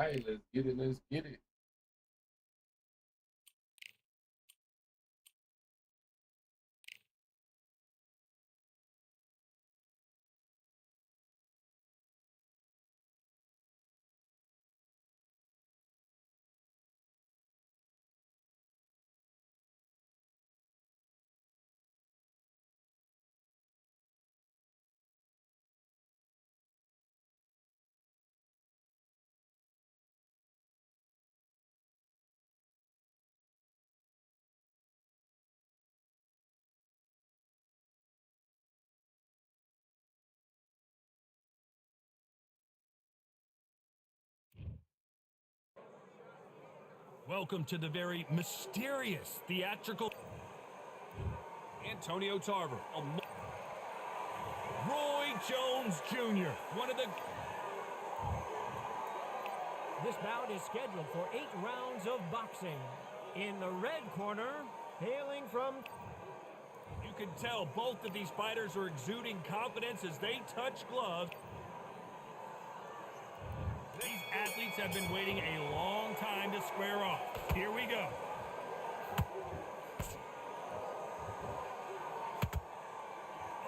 right, let's get it. Let's get it. Welcome to the very mysterious theatrical Antonio Tarver. Roy Jones Jr., one of the... This bout is scheduled for 8 rounds of boxing. In the red corner, hailing from... You can tell both of these fighters are exuding confidence as they touch gloves. These athletes have been waiting a long time to square off. Here we go.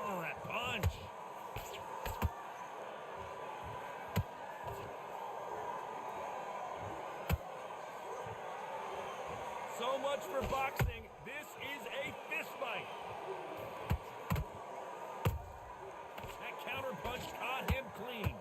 Oh, that punch. So much for boxing. This is a fist fight. That counter punch caught him clean.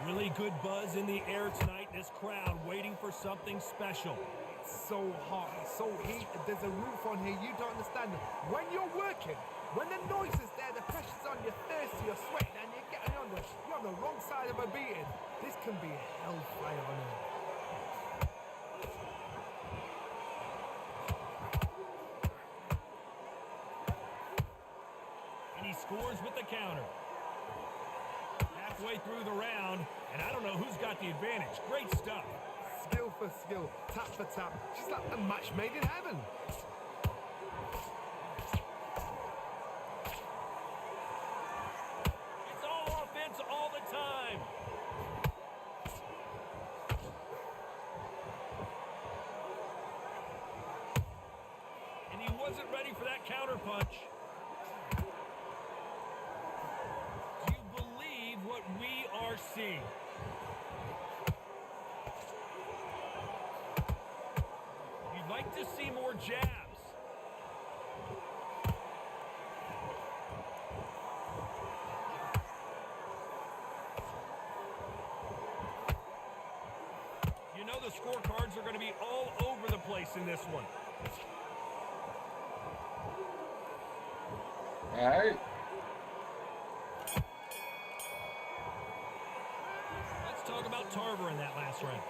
Really good buzz in the air tonight. This crowd waiting for something special. It's so hot, it's so heat. There's a roof on here. You don't understand. When you're working, when the noise is there, the pressure's on, you're thirsty, you're sweating, and you're on the wrong side of a beating. This can be hellfire on here. And he scores with the counter. Halfway through the round, and I don't know who's got the advantage. Great stuff. Skill for skill, tap for tap. She's like a match made in heaven. It's all offense all the time. And he wasn't ready for that counter punch. What we are seeing. You'd like to see more jabs. You know the scorecards are going to be all over the place in this one. All right. Talk about Tarver in that last round.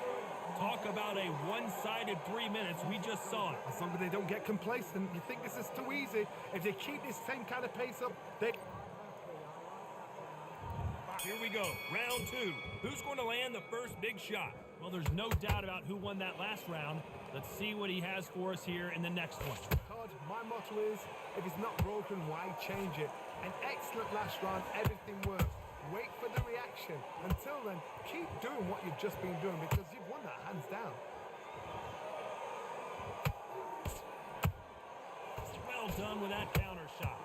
Talk about a one-sided 3 minutes. We just saw it. As long as they don't get complacent, you think this is too easy. If they keep this same kind of pace up, they... Here we go, round 2. Who's going to land the first big shot? Well, there's no doubt about who won that last round. Let's see what he has for us here in the next one. Todd, my motto is, if it's not broken, why change it? An excellent last round, everything works. Wait for the reaction. Until then, keep doing what you've just been doing because you've won that hands down. Well done with that counter shot.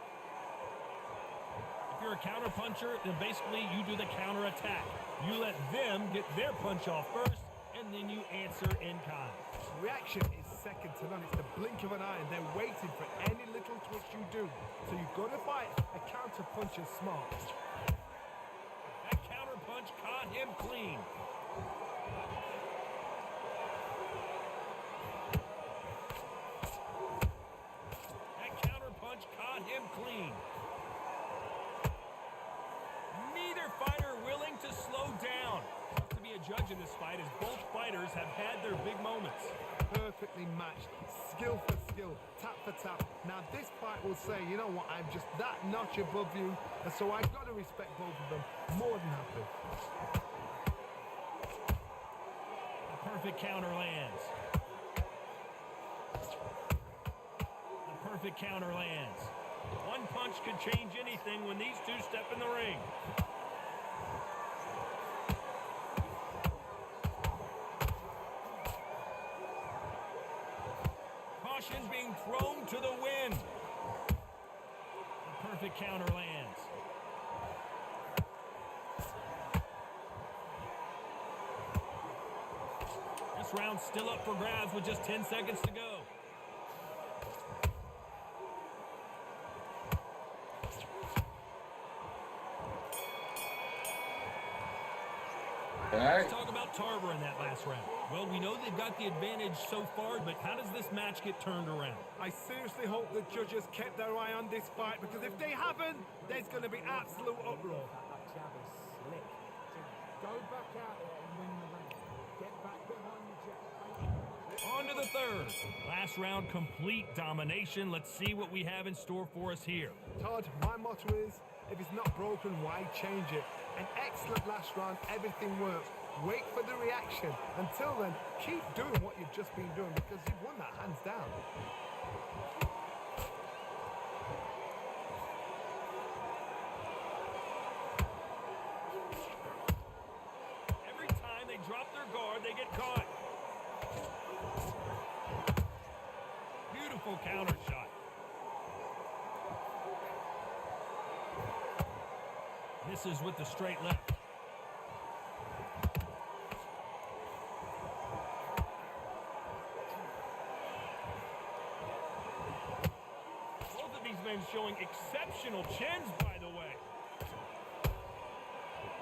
If you're a counter puncher, then basically you do the counter attack. You let them get their punch off first, and then you answer in kind. Reaction is second to none. It's the blink of an eye, and they're waiting for any little twist you do. So you've got to fight. A counter punch is smart. Punch caught him clean. That counter punch caught him clean. Neither fighter willing to slow down. Tough to be a judge in this fight as both fighters have had their big moments. Perfectly matched. Skill for skill, tap for tap. Now this fight will say, you know what, I'm just that notch above you, and so I've got to respect both of them. More than happy. The perfect counter lands. The perfect counter lands. One punch could change anything when these two step in the ring. caution being thrown to the wind. The perfect counter lands. This round's still up for grabs with just 10 seconds to go. All right. Let's talk about Tarver in that last round. Well, we know they've got the advantage so far, but how does this match get turned around? I seriously hope the judges kept their eye on this fight, because if they haven't, there's going to be absolute uproar. That jab is slick. Go back out there and win the round. Get back behind the jab. On to the third. Last round, complete domination. Let's see what we have in store for us here. Todd, my motto is, if it's not broken, why change it? An excellent last round, everything works. Wait for the reaction. Until then, keep doing what you've just been doing, because you've won that hands down. Every time they drop their guard, they get caught. Beautiful counter shot. Misses with the straight left. Both of these men showing exceptional chins, by the way.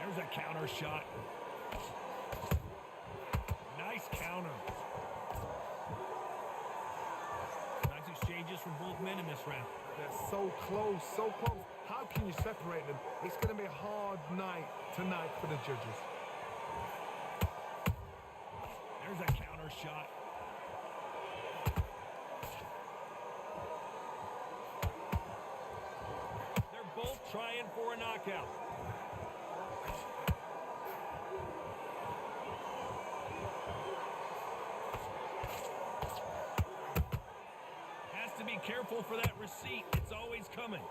There's a counter shot. Nice counter. Nice exchanges from both men in this round. They're so close, so close. How can you separate them? It's going to be a hard night tonight for the judges. There's a counter shot. They're both trying for a knockout. Has to be careful for that receipt. It's always coming.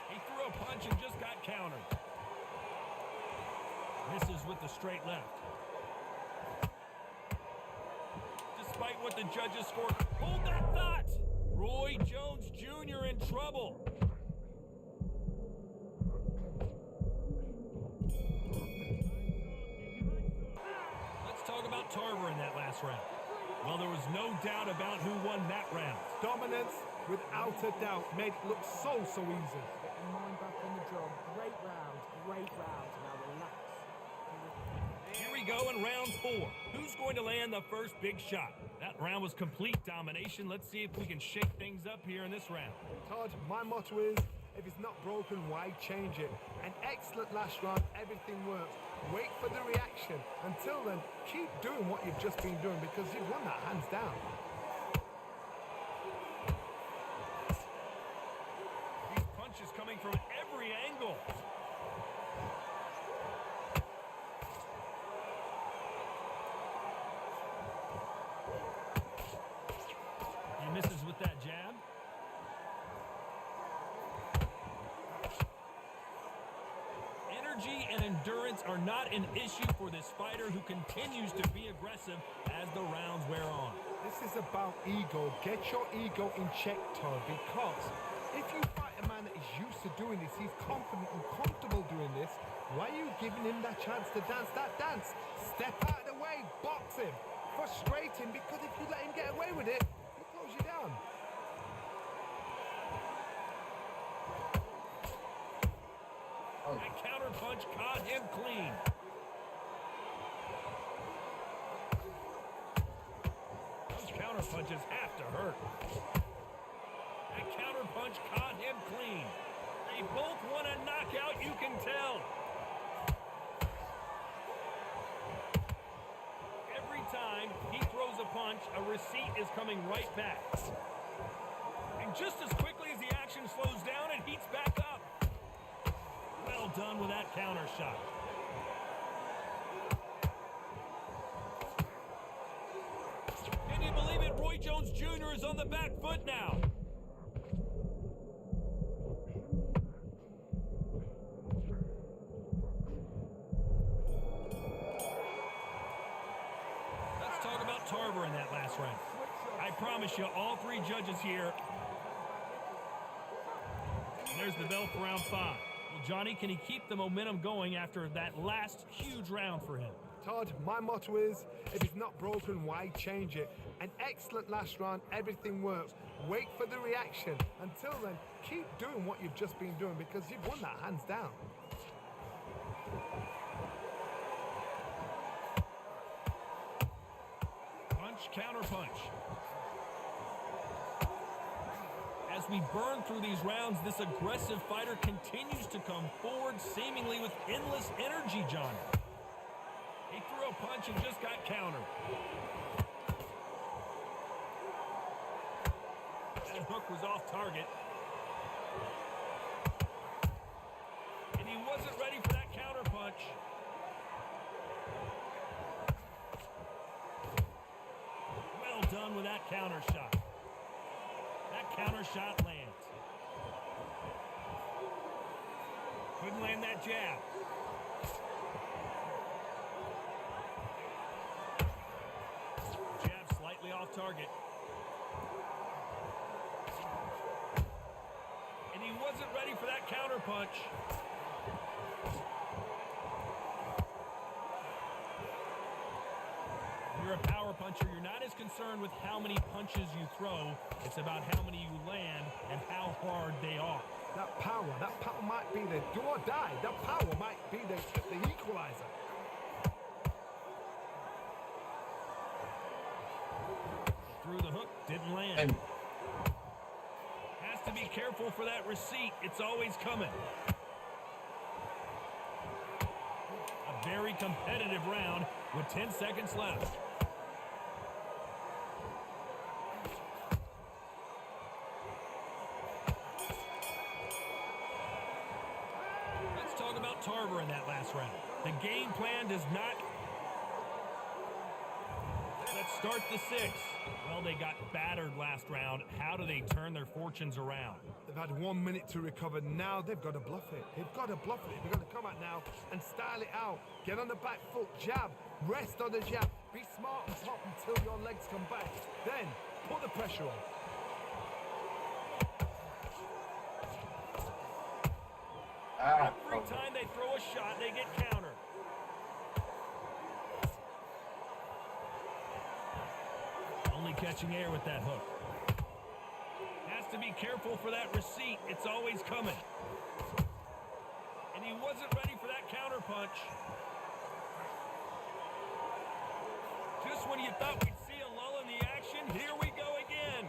He threw a punch and just got countered. Misses with the straight left. Despite what the judges scored, hold that thought! Roy Jones Jr. in trouble. Let's talk about Tarver in that last round. Well, there was no doubt about who won that round. Dominance, without a doubt, made it look so easy. Get your mind back on the job. Great round. Great round. Now relax. Here we go in round 4. Who's going to land the first big shot? That round was complete domination. Let's see if we can shake things up here in this round. Todd, my motto is, if it's not broken, why change it? An excellent last round, everything works. Wait for the reaction. Until then, keep doing what you've just been doing, because you've won that hands down. These punches coming from every angle. He misses with that jab. Energy and endurance are not an issue for this fighter, who continues to be aggressive as the rounds wear on. This is about ego. Get your ego in check, Todd, because if you fight a man that is used to doing this, he's confident and comfortable doing this, why are you giving him that chance to dance that dance? Step out of the way, box him, frustrate him, because if you let him get away with it, he'll close you down. That counter punch caught him clean. Those counter punches have to hurt. That counter punch caught him clean. They both want a knockout, you can tell. Every time he throws a punch, a receipt is coming right back. And just as quickly as the action slows down, it heats back up. Well done with that counter shot. Can you believe it? Roy Jones Jr. is on the back foot now. about Tarver in that last round. I promise you, all three judges here. And there's the bell for round 5. Well, Johnny, can he keep the momentum going after that last huge round for him? Todd, my motto is, if it's not broken, why change it? An excellent last round, everything works. Wait for the reaction. Until then, keep doing what you've just been doing because you've won that hands down. Punch, counter punch. As we burn through these rounds, this aggressive fighter continues to come forward, seemingly with endless energy, Johnny. He threw a punch and just got countered. That hook was off target. And he wasn't ready for that counter punch. Well done with that counter shot. That counter shot lands. Couldn't land that jab. Jab slightly off target. And he wasn't ready for that counter punch. When you're a power puncher, you're not as concerned with how many punches you throw. It's about how many you land and how hard they are. That power might be the do or die. That power might be the equalizer. Through the hook, didn't land. And Has to be careful for that receipt. It's always coming. A very competitive round with 10 seconds left. Let's talk about Tarver in that last round. The game plan does not... Let's start the 6th. Well, they got battered last round. How do they turn their fortunes around? They've had 1 minute to recover. Now they've got to bluff it. They've got to bluff it. They've got to come out now and style it out. Get on the back foot, jab, rest on the jab. Be smart and pop until your legs come back. Then put the pressure on. Every time they throw a shot, they get countered. Only catching air with that hook. Has to be careful for that receipt. It's always coming. And he wasn't ready for that counter punch. Just when you thought we'd see a lull in the action, here we go again.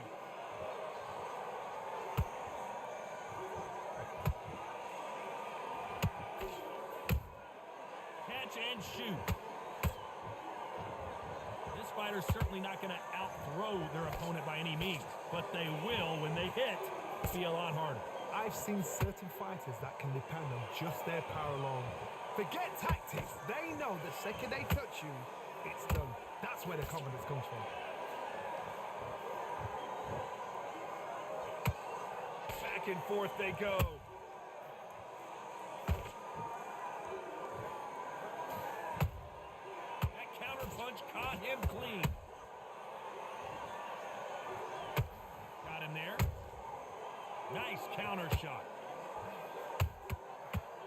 Catch and shoot. This fighter's certainly not going to outthrow their opponent by any means, but they will, when they hit, be a lot harder. I've seen certain fighters that can depend on just their power alone. Forget tactics. They know the second they touch you, it's done. That's where the confidence comes from. Back and forth they go. That counter punch caught him clean. Got him there. Nice counter shot.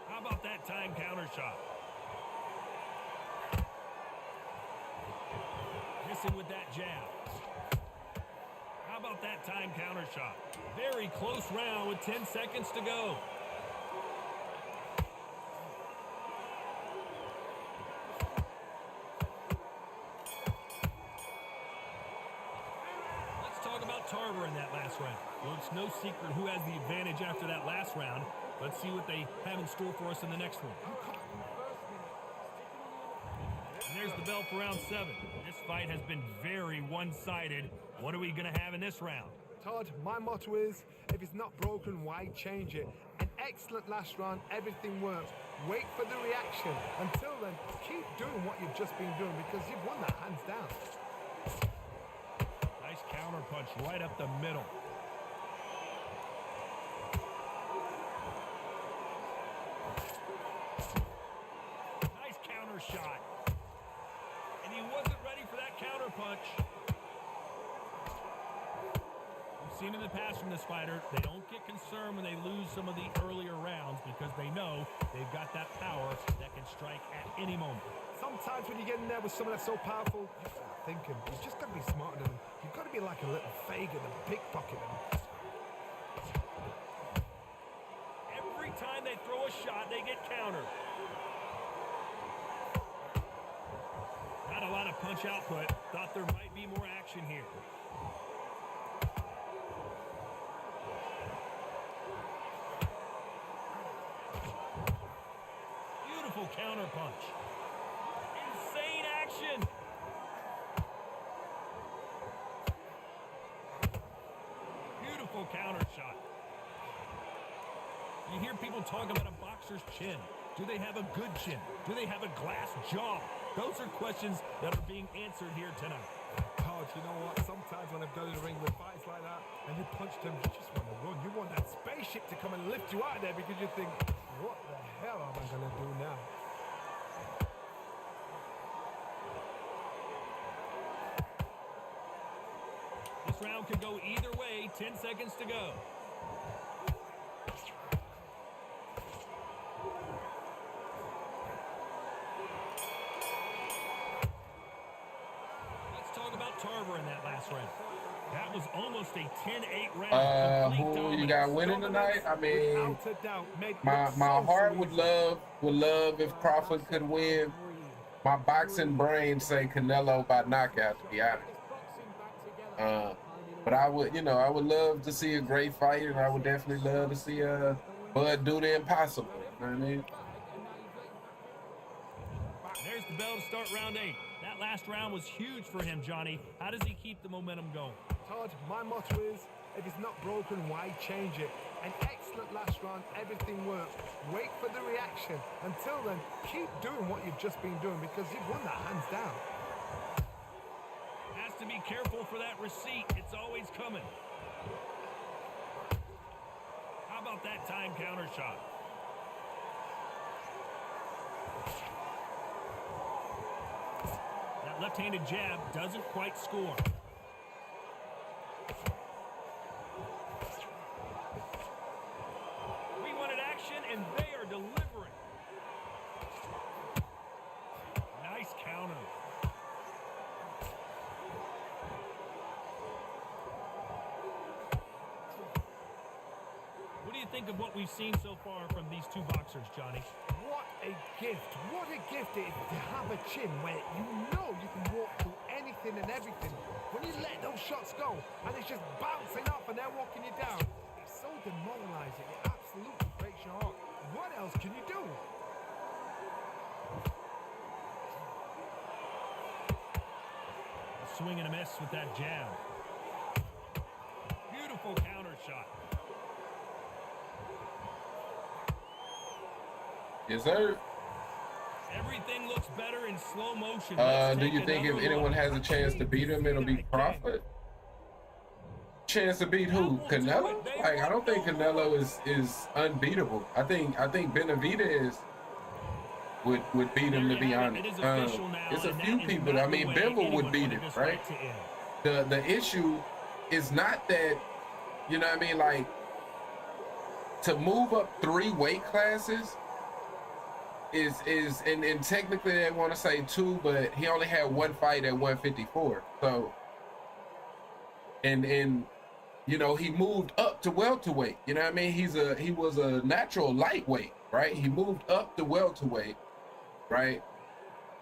How about that time counter shot? Missing with that jab. How about that time counter shot? Very close round with 10 seconds to go. Let's talk about Tarver in that last round. Well, it's no secret who has the advantage after that last round. Let's see what they have in store for us in the next one. And there's the bell for round 7. This fight has been very one-sided. What are we going to have in this round? Todd, my motto is, if it's not broken, why change it? An excellent last round, everything works. Wait for the reaction. Until then, keep doing what you've just been doing because you've won that hands down. Nice counter punch right up the middle. Nice counter shot. And he wasn't ready ready for that counter punch. We've seen in the past from this fighter, they don't get concerned when they lose some of the earlier rounds because they know they've got that power that can strike at any moment. Sometimes when you get in there with someone that's so powerful, you start thinking, you've just got to be smarter than them. You've got to be like a little Fagin and pickpocket them. Every time they throw a shot, they get countered. Not a lot of punch output. Thought there might be more action here. Beautiful counter punch. Insane action. Beautiful counter shot. You hear people talk about a boxer's chin. Do they have a good chin? Do they have a glass jaw? Those are questions that are being answered here tonight. God, you know what? Sometimes when I've done in the ring with fights like that, and you punch them, you just want to run. You want that spaceship to come and lift you out of there because you think, what the hell am I going to do now? This round could go either way. 10 seconds to go. Let's talk about Tarver in that last round. That was almost a 10-8 round. Who you got winning tonight? I mean, Without a doubt, made it my look so heart easy. would love if Crawford could win. My boxing brain say Canelo by knockout, to be honest. But I would, I would love to see a great fight, and I would definitely love to see Bud do the impossible. You know what I mean? There's the bell to start round 8. That last round was huge for him, Johnny. How does he keep the momentum going? Todd, my motto is, if it's not broken, why change it? An excellent last round, everything worked. Wait for the reaction. Until then, keep doing what you've just been doing because you've won that hands down. Has to be careful for that receipt. It's always coming. How about that time counter shot? That left-handed jab doesn't quite score. We wanted action, and they are delivering. Nice counter. What do you think of what we've seen so far from these two boxers, Johnny? What a gift. What a gift it is to have a chin where you know you can walk through anything and everything. When you let those shots go and it's just bouncing up and they're walking you down, it's so demoralizing. It absolutely breaks your heart. What else can you do? A swing and a miss with that jab. Beautiful counter shot. Yes, sir. Everything looks better in slow motion. Do you think if anyone has a chance to beat him, it'll be Crawford? Chance to beat who? Canelo? Like, I don't think Canelo is unbeatable. I think Benavidez would beat him, to be honest. It's a few people. I mean, Bivol would beat him, right? The issue is not that, you know what I mean, like, to move up 3 weight classes is and technically they want to say 2, but he only had 1 fight at 154. So and you know, he moved up to welterweight. You know what I mean? He was a natural lightweight, right? He moved up to welterweight, right?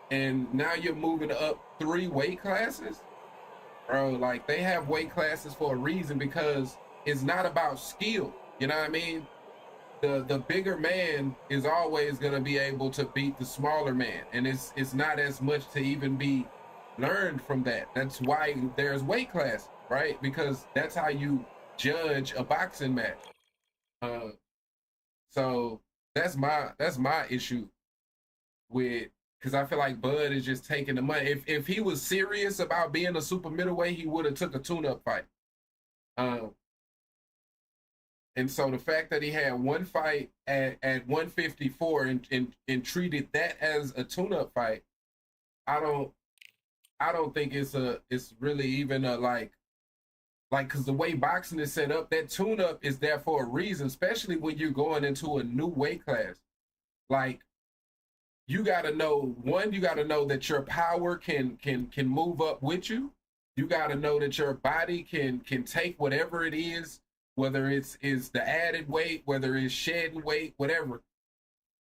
And now you're moving up 3 weight classes, bro. Like, they have weight classes for a reason because it's not about skill. You know what I mean? The bigger man is always going to be able to beat the smaller man, and it's not as much to even be learned from that. That's why there's weight class, right? Because that's how you judge a boxing match. So that's my issue with, because I feel like Bud is just taking the money. If he was serious about being a super middleweight, he would have took a tune-up fight. And so the fact that he had 1 fight at 154 and treated that as a tune-up fight, I don't I don't think it's really even a like because the way boxing is set up, that tune up is there for a reason, especially when you're going into a new weight class. Like you got to know, one, you got to know that your power can move up with you. You got to know that your body can take whatever it is, whether it's the added weight, whether it's shedding weight, whatever.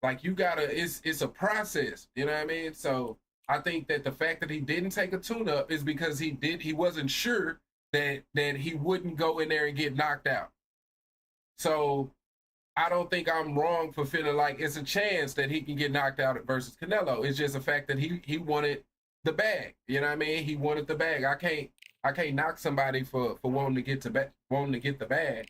Like you gotta, it's a process. You know what I mean? So I think that the fact that he didn't take a tune up is because he wasn't sure that he wouldn't go in there and get knocked out. So I don't think I'm wrong for feeling like it's a chance that he can get knocked out versus Canelo. It's just a fact that he wanted the bag. You know what I mean? He wanted the bag. I can't knock somebody for wanting to get the bag.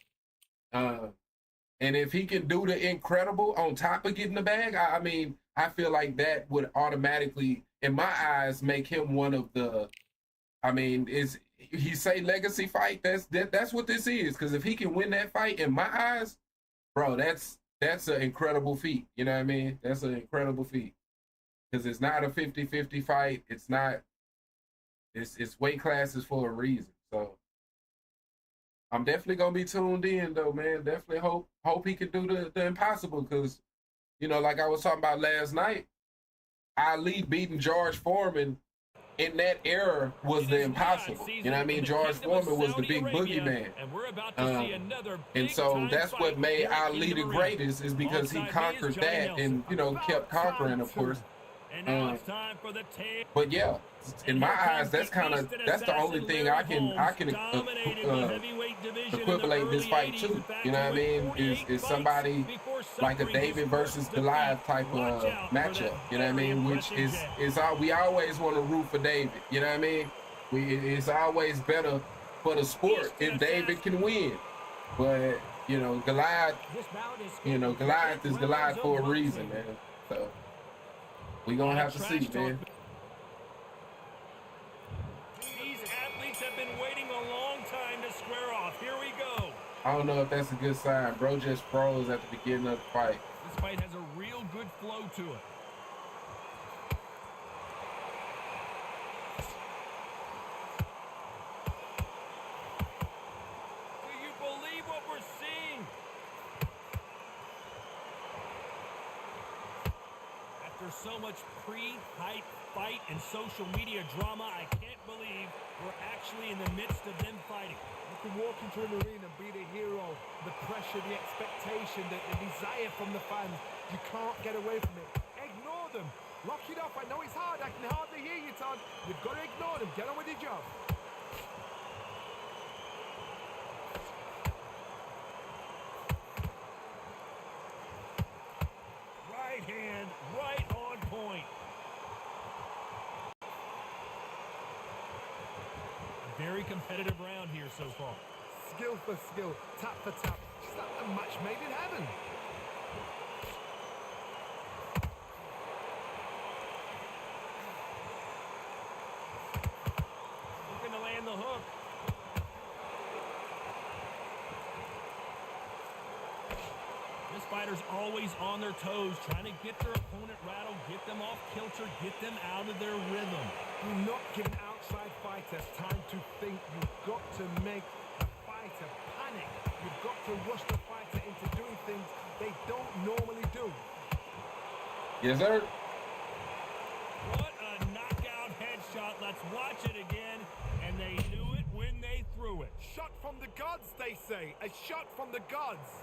And if he can do the incredible on top of getting the bag, I mean, I feel like that would automatically, in my eyes, make him one of the. I mean, is he say legacy fight? That's what this is. Because if he can win that fight, in my eyes, bro, that's an incredible feat. You know what I mean? That's an incredible feat. Because it's not a 50-50 fight. It's not. It's weight classes for a reason. So I'm definitely gonna be tuned in though, man. Definitely hope he can do the impossible. Because you know, like I was talking about last night, Ali beating George Foreman in that era was the impossible. You know what I mean? George Foreman was the big boogeyman. And so that's what made Ali the greatest, is because he conquered that and, you know, kept conquering, of course. But yeah, in my eyes, that's the only thing I can equivalate this fight to. You know what I mean? Is somebody like a David versus Goliath type of matchup. You know what I mean? Which is all we always want to root for David. You know what I mean? It's always better for the sport if David can win. But you know, Goliath is Goliath for a reason, man. So we gonna have to see, man. These athletes have been waiting a long time to square off. Here we go. I don't know if that's a good sign. Bro just froze at the beginning of the fight. This fight has a real good flow to it. Do you believe what we're seeing? After so much pre-hype fight and social media drama, I can't believe we're actually in the midst of them fighting. You can walk into an arena and be the hero. The pressure, the expectation, the desire from the fans. You can't get away from it. Ignore them. Lock it up. I know it's hard. I can hardly hear you, Todd. You've got to ignore them. Get on with your job. Right hand, right on point. A very competitive round here so far. Skill for skill, tap for tap. Just like a match made in heaven. Looking to land the hook. This fighter's always on their toes, trying to get their opponent rattled, get them off kilter, get them out of their rhythm. Do not give an outside fighter time to think. You've got to make the fighter panic. You've got to rush the fighter into doing things they don't normally do. Yes, sir. What a knockout headshot. Let's watch it again. And they knew it when they threw it. Shot from the gods, they say. A shot from the gods.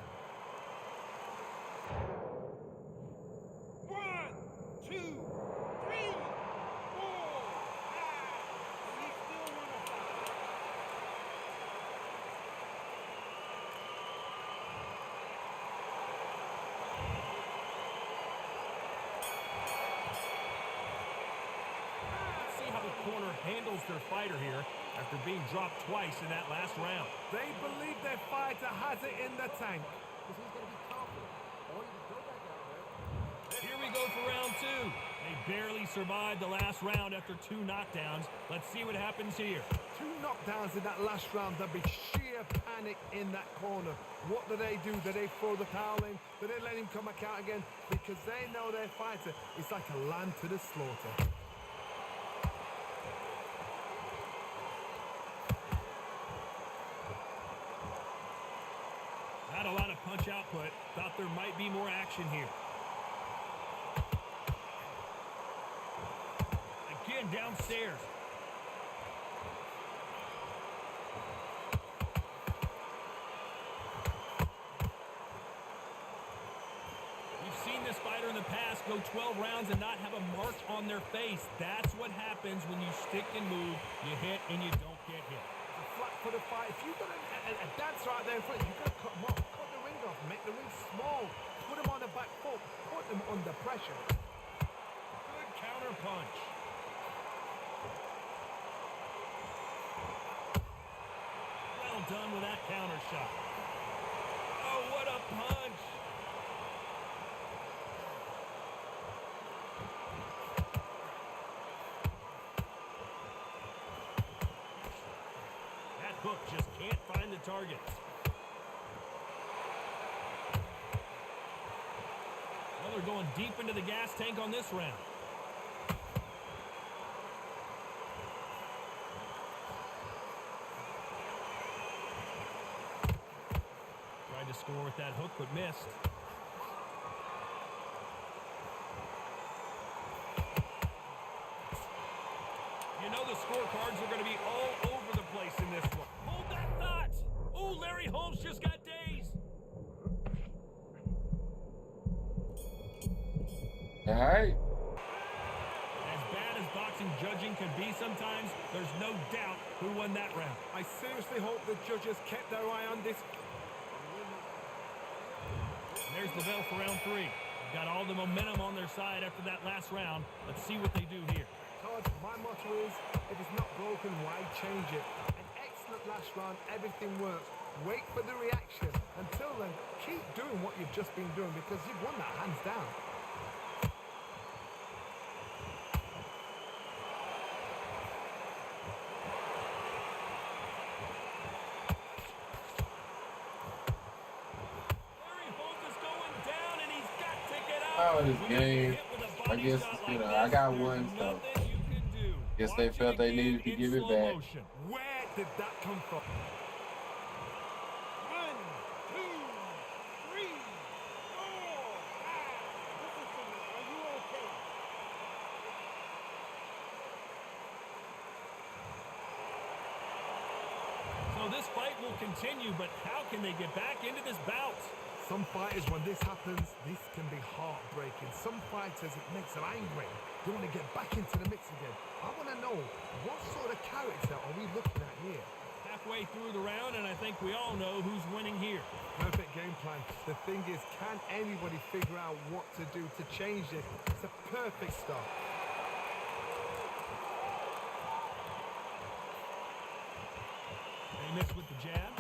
1, 2, 3, 4, 5. And you still want to fight. Let's see how the corner handles their fighter here after being dropped twice in that last round. They believe their fighter has it in the tank. Because he's going to be confident. Or you can go back out there. Here we go for round two. They barely survived the last round after 2 knockdowns. Let's see what happens here. 2 knockdowns in that last round. There'll be sheer panic in that corner. What do? Do they throw the towel in? Do they let him come back out again? Because they know their fighter is like a lamb to the slaughter. output. Thought there might be more action here. Again, downstairs. We've seen this fighter in the past go 12 rounds and not have a mark on their face. That's what happens when you stick and move. You hit and you don't get hit. A flat-footed fight. If you've got a dance right there in front, you've got to cut them off. Cut the ring off. Make the ring small. Put them on the back foot. Put them under pressure. Good counter punch. Well done with that counter shot. Oh, what a punch. That hook just can't find the targets. Well, they're going deep into the gas tank on this round. Tried to score with that hook, but missed. You know the scorecards are going to be all over the place in this one. Hold that thought! Oh, Larry Holmes just got dazed. All right. As bad as boxing judging can be sometimes, there's no doubt who won that round. I seriously hope the judges kept their eye on this. And there's the bell for round 3. They've got all the momentum on their side after that last round. Let's see what they do here. Todd, my motto is, if it's not broken, why change it? An excellent last round, everything works. Wait for the reaction. Until then, keep doing what you've just been doing because you've won that hands down. Larry Holmes is going down, and he's got to get out. Oh, this When you game. get hit with a I body guess, shot you like know, I this, got there's one, so nothing you can do. guess they Watch felt it they again needed to in give it slow back. motion. Where did that come from? 1, 2, 3, 4, 5. Listen to me. Are you okay? So this fight will continue, but how can they get back into this bout? Some fighters, when this happens, this can be heartbreaking. Some fighters, it makes them angry. They want to get back into the mix again. I want to know, what sort of character are we looking at here? Halfway through the round, and I think we all know who's winning here. Perfect game plan. The thing is, can anybody figure out what to do to change this? It's a perfect start. They missed with the jab.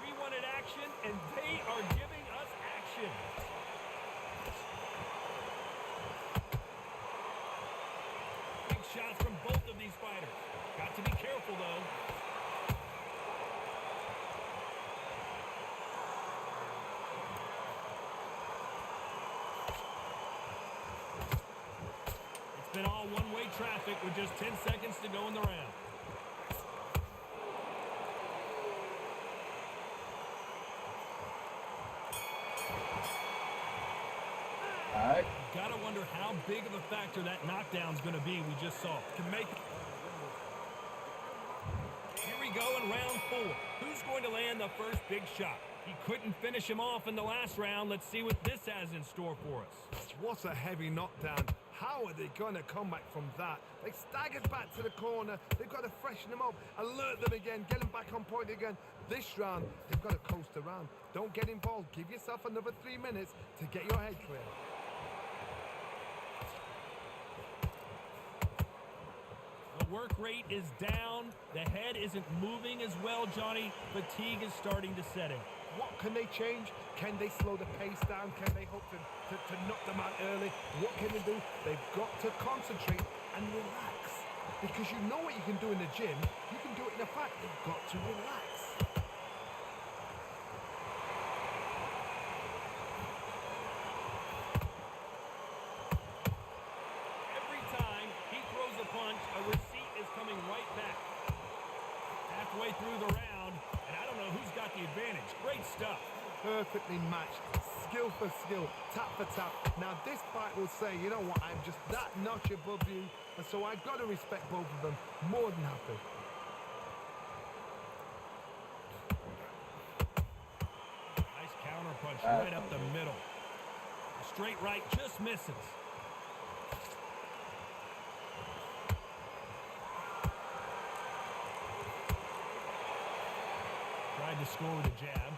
We wanted action, and they are giving us action. Big shots from both of these fighters. Got to be careful, though. It's been all one-way traffic with just 10 seconds to go in the round. All right. Gotta wonder how big of a factor that knockdown's gonna be we just saw. Can make it. Here we go in round 4. Who's going to land the first big shot? He couldn't finish him off in the last round. Let's see what this has in store for us. What a heavy knockdown. How are they going to come back from that? They staggered back to the corner. They've got to freshen them up, alert them again, get them back on point again. This round, they've got to coast around. Don't get involved. Give yourself another 3 minutes to get your head clear. The work rate is down. The head isn't moving as well, Johnny. Fatigue is starting to set in. What can they change? Can they slow the pace down? Can they hope to knock them out early? What can they do? They've got to concentrate and relax. Because you know what you can do in the gym. You can do it in a fight. They've got to relax. Every time he throws a punch, a perfectly matched, skill for skill, tap for tap. Now this fight will say, you know what, I'm just that notch above you, and so I've got to respect both of them. More than happy. Nice counter punch right up the middle. Straight right just misses. Tried to score with a jab.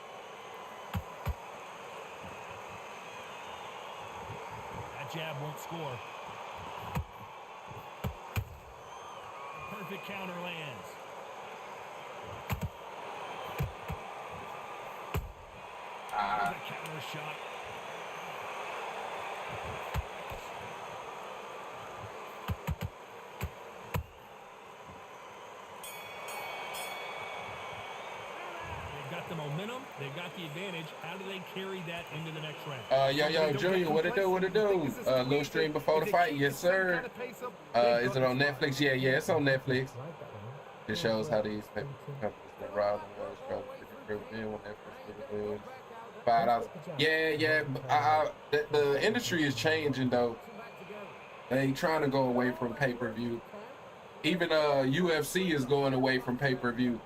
That jab won't score. Perfect counter lands. There's a counter shot. They've got the momentum. They've got the advantage. How do they carry that into the next round? Yo, Junior, what it do? What it do? Little stream before the fight, yes, sir. Is it on Netflix? Yeah, it's on Netflix. It shows how these companies that rob and $5. Yeah. The industry is changing though. They trying to go away from pay-per-view. Even UFC is going away from pay-per-view.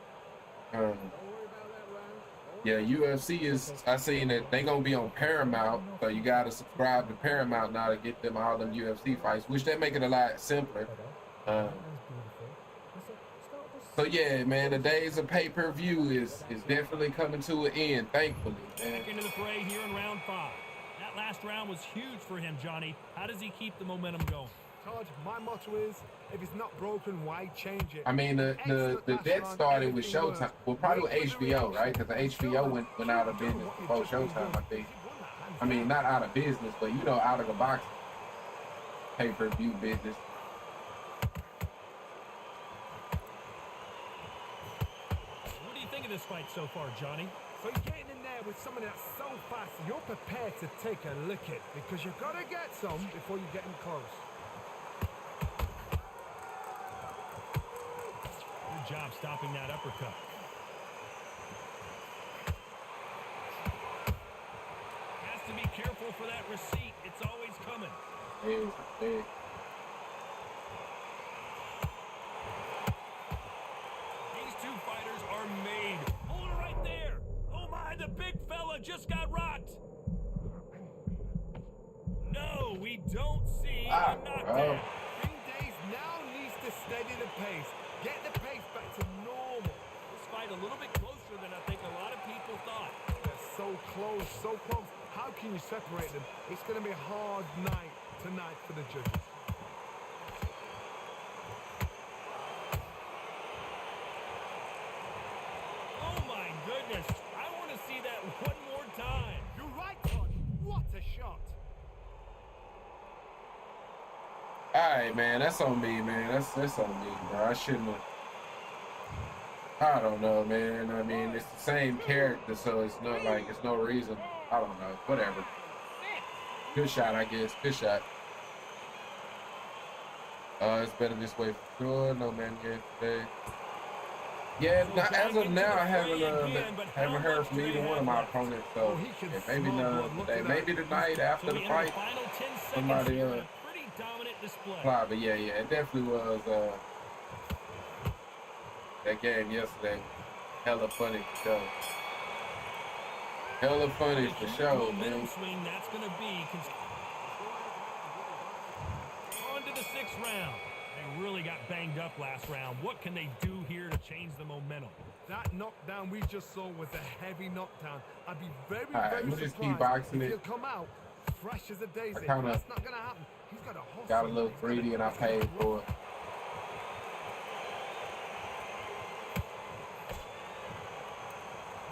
Yeah, UFC is. I seen that they gonna be on Paramount, so you gotta subscribe to Paramount now to get them all them UFC fights, which they make it a lot simpler. So yeah, man, the days of pay-per-view is definitely coming to an end, thankfully. Man. Back into the fray here in round 5. That last round was huge for him, Johnny. How does he keep the momentum going? Todd, my motto is, if it's not broken, why change it? I mean, the debt started with Showtime. Well, probably with HBO, right? Because the HBO went out of business before Showtime, I think. I mean, not out of business, but you know, out of the box pay-per-view business. What do you think of this fight so far, Johnny? So you're getting in there with someone that's so fast, you're prepared to take a lick it, because you've got to get some before you get in close. Good job stopping that uppercut. Has to be careful for that receipt. It's always coming. Hey. These two fighters are made. Hold it right there. Oh my, the big fella just got rocked. No, we don't see a knockdown. Green Days now needs to steady the pace. Get the pace back to normal. This fight a little bit closer than I think a lot of people thought. They're so close, so close. How can you separate them? It's going to be a hard night tonight for the judges. Oh my goodness. I want to see that one more time. You're right, Todd. What a shot. All right, man, that's on me, man. That's on me, bro. I shouldn't have. I don't know, man. I mean, it's the same character, so it's not like it's no reason. I don't know. Whatever. Good shot, I guess. Good shot. It's better this way for sure. No man game today. Yeah, now, as of now, I haven't heard from either one of my opponents. So yeah, maybe none today. Maybe tonight after the fight, somebody apply. But yeah, it definitely was that game yesterday. Hella funny for sure. Hella funny for sure, man. Swing, that's going to be on to the 6th round. They really got banged up last round. What can they do here to change the momentum? That knockdown we just saw was a heavy knockdown. I'd be very we'll surprised just keep boxing if it. he'll come out fresh as a daisy. That's not going to happen. He's got a hustle. Got a little greedy and I paid for it.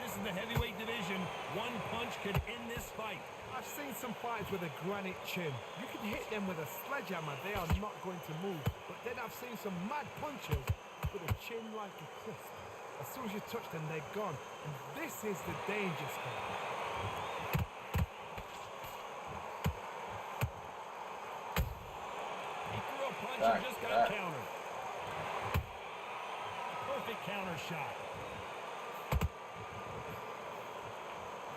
This is the heavyweight division. One punch could end this fight. I've seen some fighters with a granite chin. You can hit them with a sledgehammer, they are not going to move. But then I've seen some mad punchers with a chin like a crisp. As soon as you touch them, they're gone. And this is the danger spot. He threw a punch and just got countered. Perfect counter shot.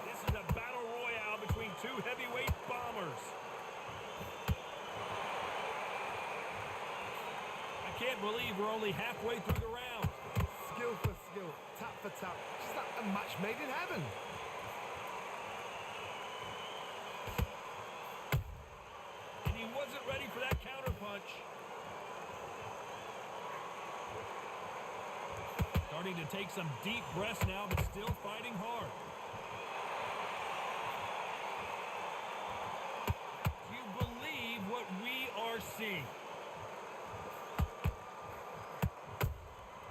This is a battle believe we're only halfway through the round. Skill for skill, tap for tap. Just like a match made in heaven. And he wasn't ready for that counter punch. Starting to take some deep breaths now, but still fighting hard. Do you believe what we are seeing?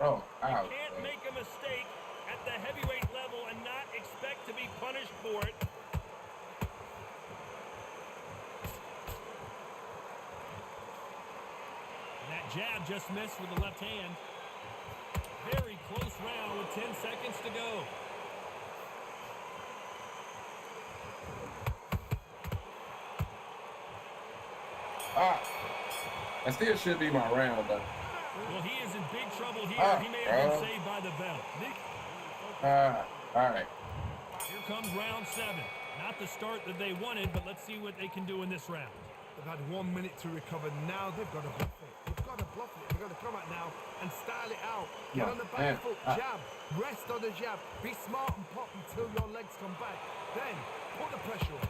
Oh, You ouch. can't make a mistake at the heavyweight level and not expect to be punished for it. And that jab just missed with the left hand. Very close round with 10 seconds to go. That still should be my round, though. Well, he is in big trouble here. He may have been saved by the bell. All right. Here comes round 7. Not the start that they wanted, but let's see what they can do in this round. They've had 1 minute to recover. Now they've got to bluff it. They've got to bluff it. They've got to come out now and style it out. Get on the back foot, jab. Rest on the jab. Be smart and pop until your legs come back. Then put the pressure on.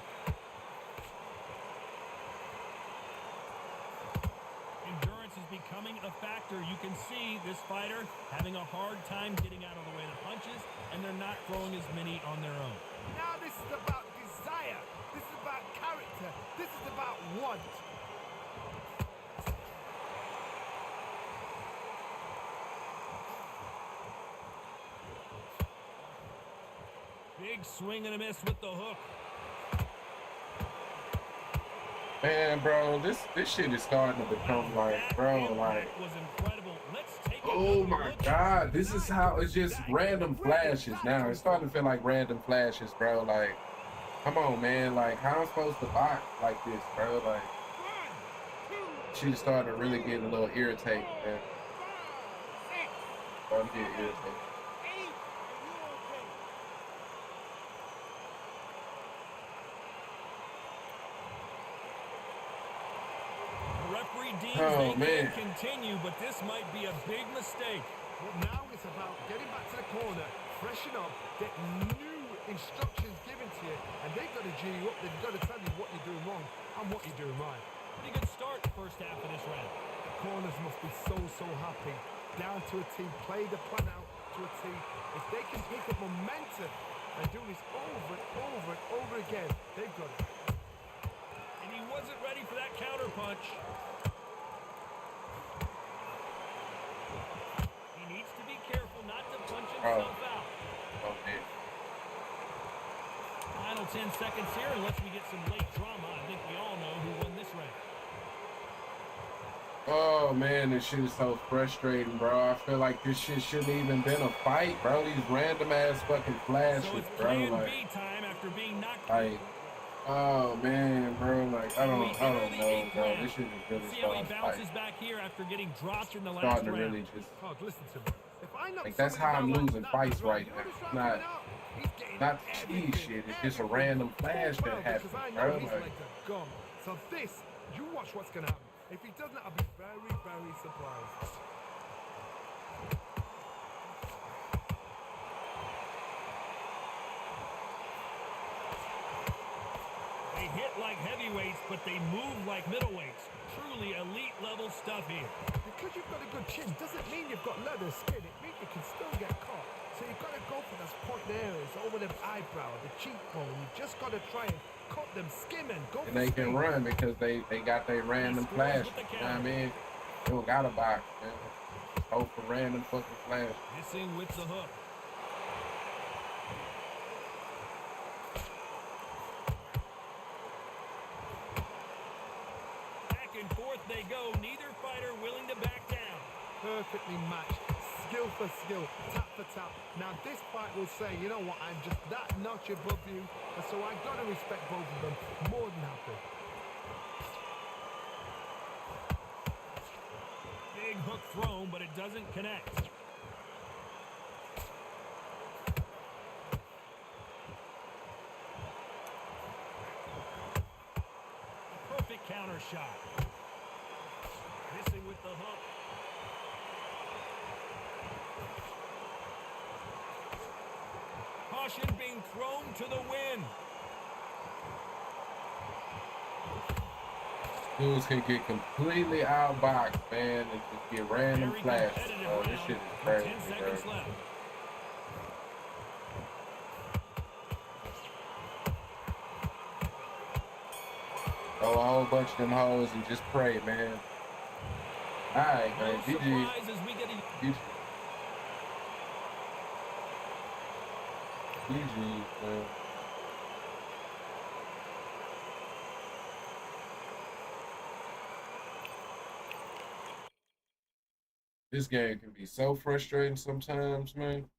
Endurance is becoming a factor. You can see this fighter having a hard time getting out of the way of the punches, and they're not throwing as many on their own. Now this is about desire. This is about character. This is about want. Big swing and a miss with the hook. Man, bro, this shit is starting to become like, bro, like, was incredible. Let's take oh my God, this is how it's just random flashes now. It's starting to feel like random flashes, bro. Like, come on, man. Like, how am I supposed to box like this, bro? Like, she started to really get a little irritated, man. Starting to get irritated. They can continue, but this might be a big mistake. Well, now it's about getting back to the corner, freshen up, get new instructions given to you, and they've got to G you up. They've got to tell you what you're doing wrong and what you're doing right. Pretty good start first half of this round. The corners must be so happy. Down to a T, play the plan out to a T. If they can pick up momentum and do this over and over and over again, they've got it. And he wasn't ready for that counter punch. Careful not to punch himself out. Okay. Final 10 seconds here, unless we get some late drama. I think we all know who won this round. Oh man, this shit is so frustrating, bro. I feel like this shit shouldn't even been a fight, bro. These random ass fucking flashes, so it's bro. plan Like, B time after being knocked. like, oh man, bro. Like, I don't know, bro. This shit is really See how he starting to bounces fight. back here after getting dropped in the last Starting to round. really just. Oh, listen to me. Like, that's how I'm losing fights right now. Not cheese shit. It's just a random flash that happens, bro. Like, so this, you watch what's gonna happen. If he doesn't, I'll be very surprised. They hit like heavyweights, but they move like middleweights. Truly elite level stuff here. Because you've got a good chin doesn't mean you've got leather skin. It means you can still get caught. So you've got to go for those point areas over the eyebrow, the cheekbone. You just got to try and cut them, skim and go. And they can run because they got their random flash. You know what I mean? They don't got a box, man. Hope for random fucking flash. Missing with the hook. Forth they go, neither fighter willing to back down. Perfectly matched, skill for skill, tap for tap. Now this fight will say, you know what, I'm just that notch above you, and so I gotta respect both of them more than happy. Big hook thrown, but it doesn't connect. A perfect counter shot. Missing with the hook. Caution being thrown to the wind. Dudes can get completely outboxed, man, and just get random Very flashes. competitive Oh, this round shit is with crazy, 10 seconds bro. left. Throw a whole bunch of them hoes and just pray, man. All right, No man. GG. surprise as we get a GG. GG, man. This game can be so frustrating sometimes, man.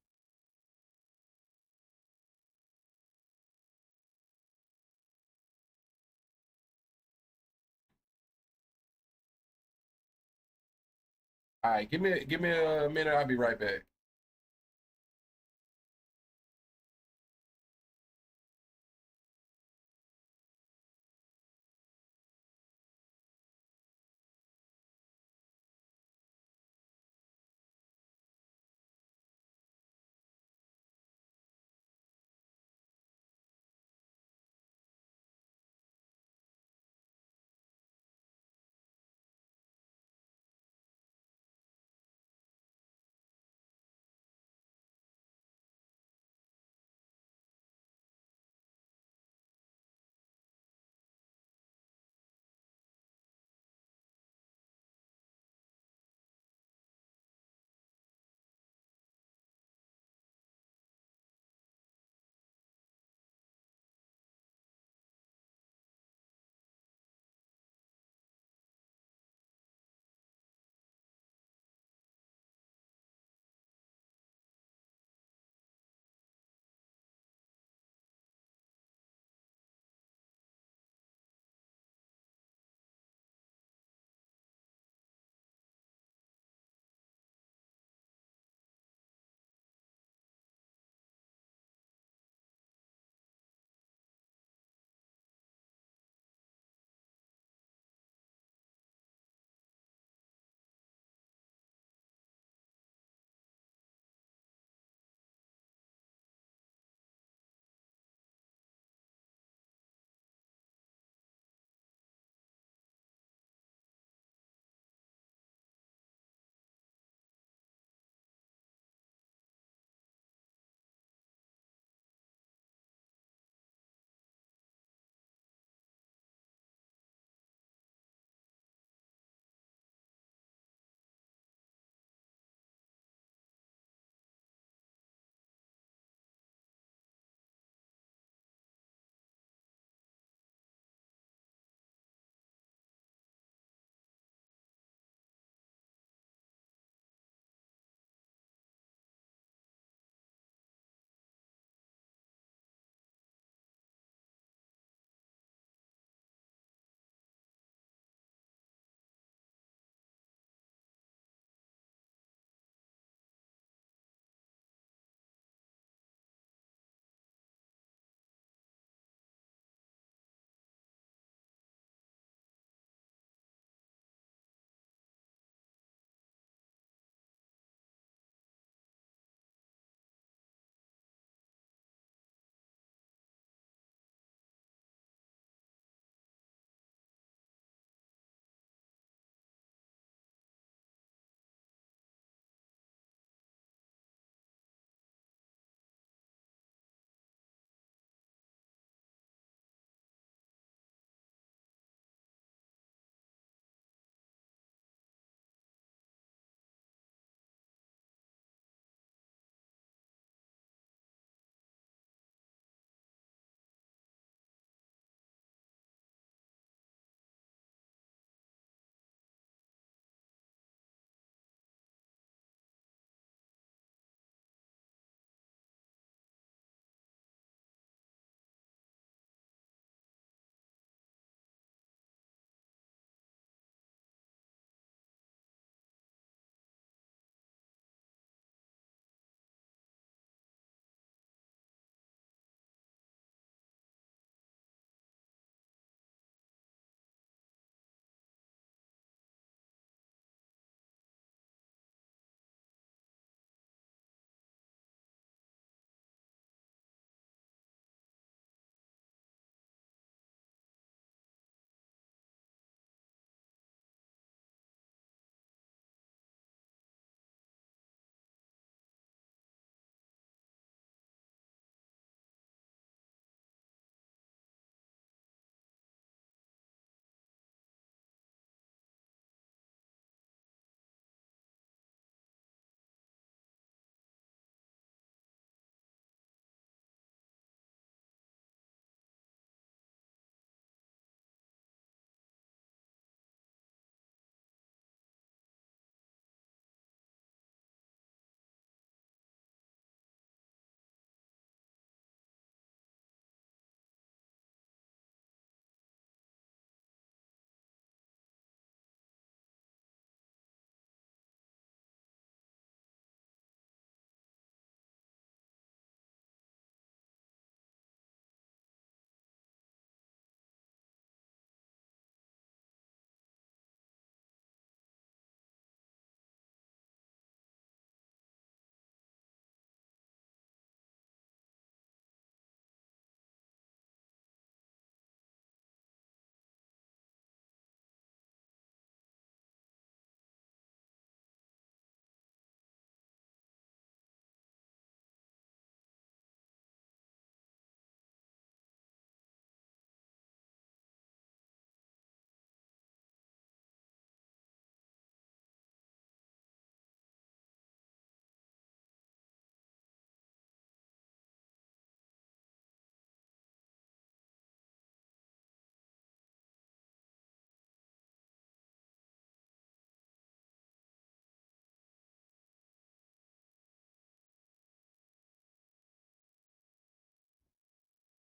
All right, give me a minute. I'll be right back.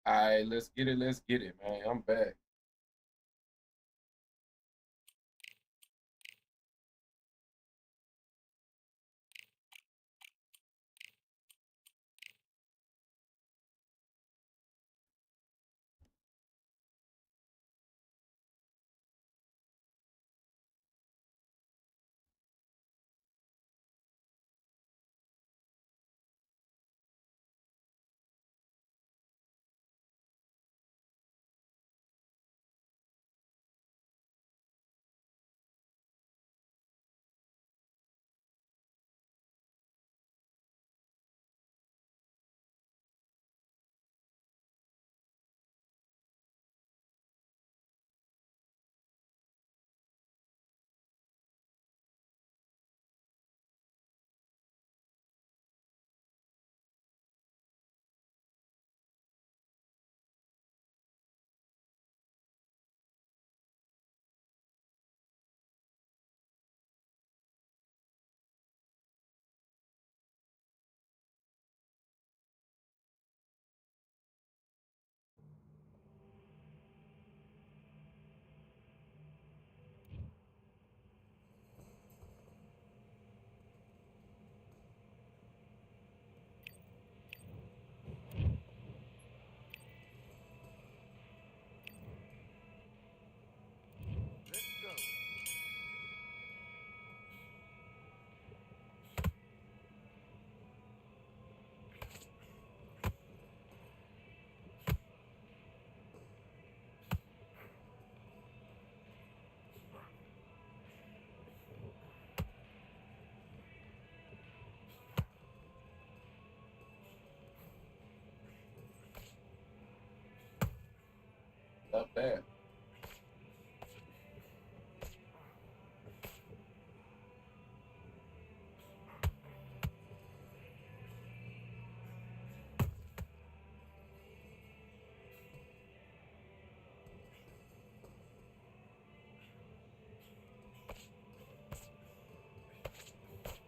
All right, let's get it. Let's get it, man. I'm back. Let's go. Not bad.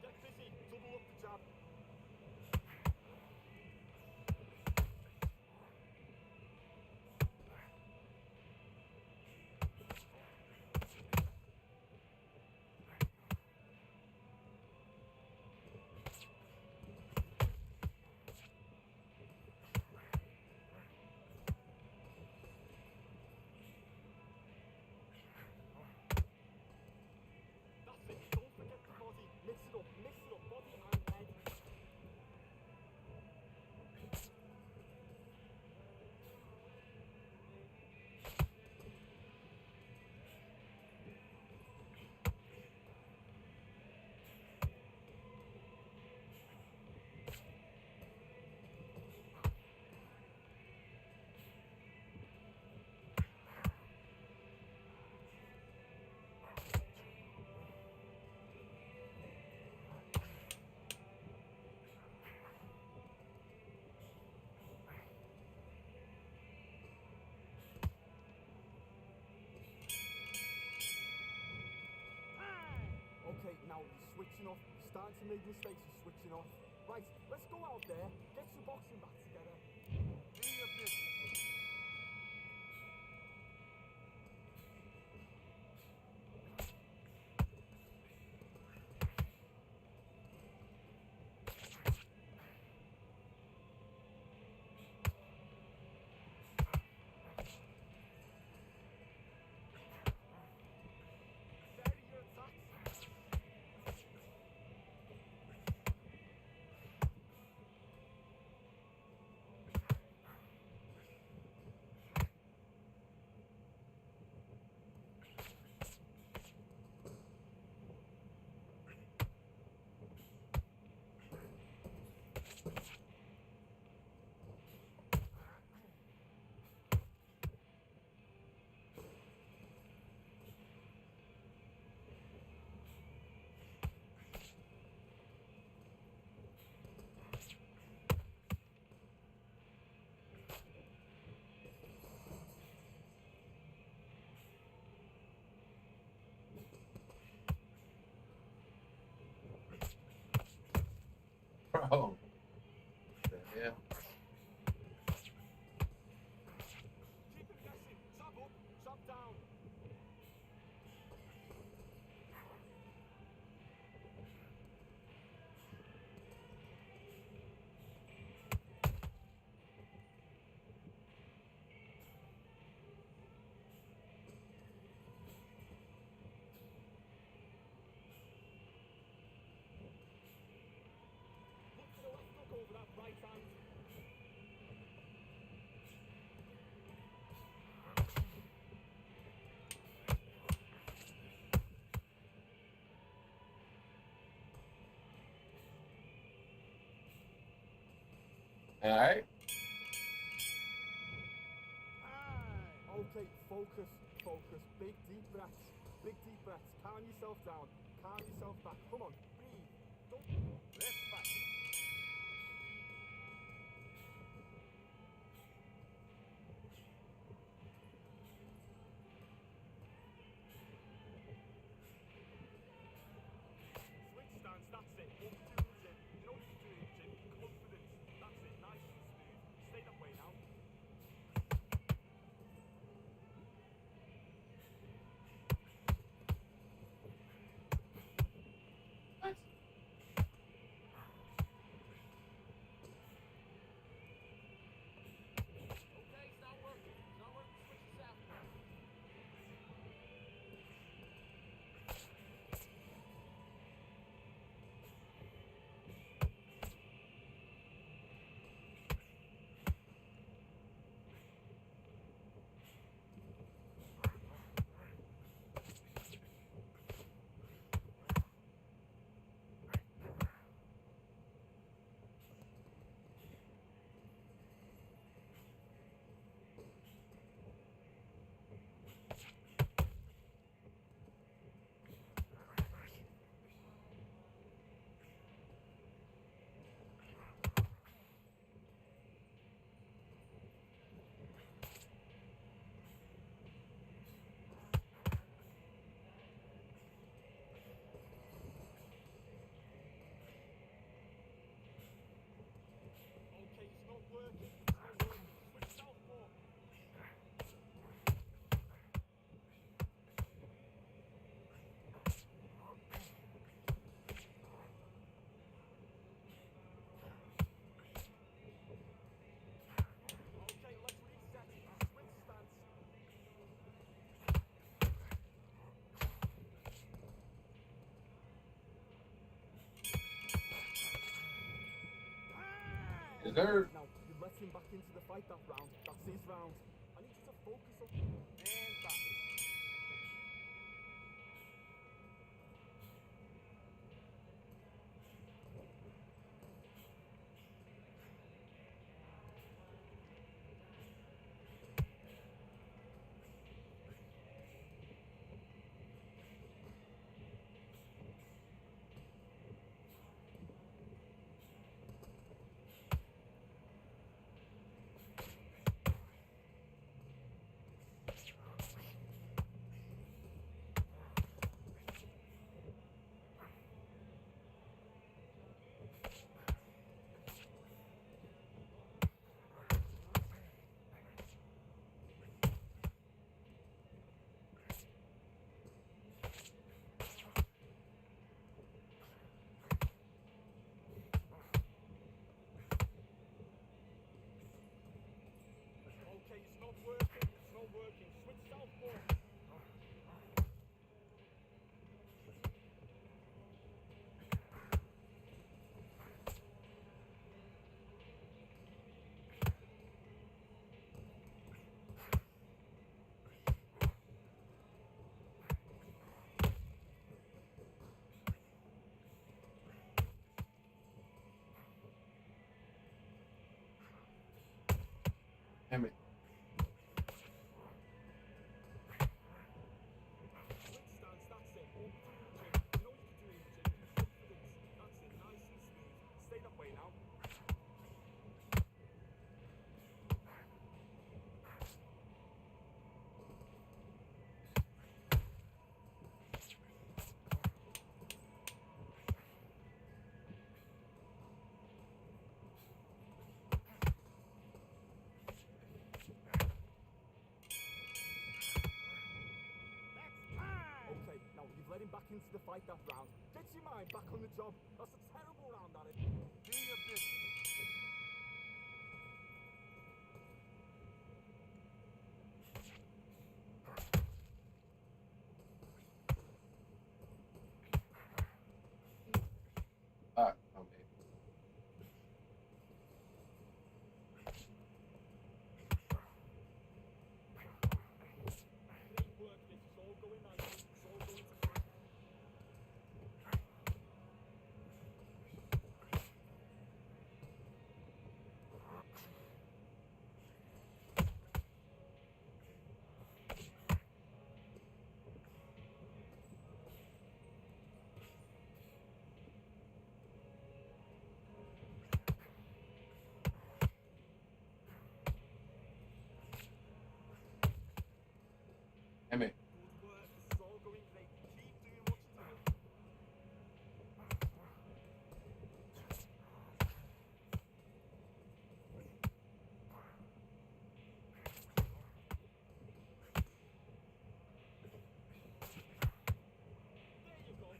Get busy. Double up the jab. That's it. Don't forget the body. Mix it up. Mix it up. Body and head. Okay, now you're switching off. You're starting to make mistakes. You're switching off. Right, let's go out there. Get some boxing back together. Do your business. Vary your attacks. Bro. What the hell? All right. Okay, focus, focus. Big deep breaths. Big deep breaths. Calm yourself down. Calm yourself back. Come on, breathe. Don't. Left back. Switch stance, that's it. Up to the gym. You know what you're doing, Jim. Confidence. That's it. Nice and smooth. Stay that way now. Okay, it's not working. It's not working. Switch this out. Okay, it's not working. It's not working. Switch southpaw. Okay, let's reset. Switch stance. Is there? Now, you let him back into the fight that round. That's his round. I need you to focus on. And back. Okay, it's not working. It's not working. Switch southpaw. Damn it. Switch stance. That's it. Up to the gym. You know what you're doing, Jim. Confidence. That's it. Nice and smooth. Stay that way now. Okay, now you've let him back into the fight that round. Get your mind back on the job. That's a terrible round, that is. Do your business. Fuck. Okay. Great work, this is all going nicely. It's all going to plan. I mean, Good work. This is all going great. Keep doing what you're doing. There you go.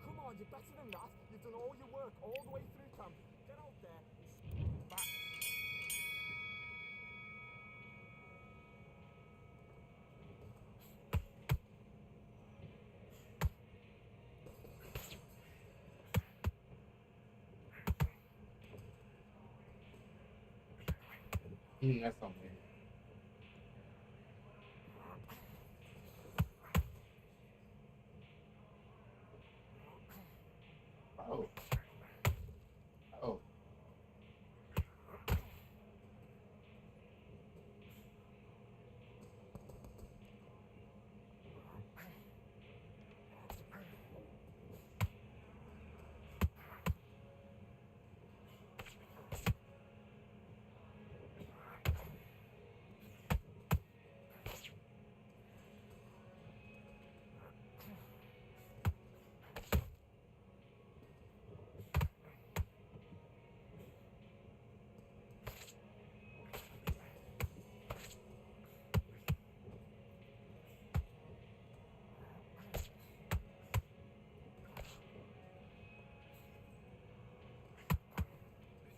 Come on, you're better than that. You've done all your work all the way through camp. Get out there and back. that's something. Oh. Oh.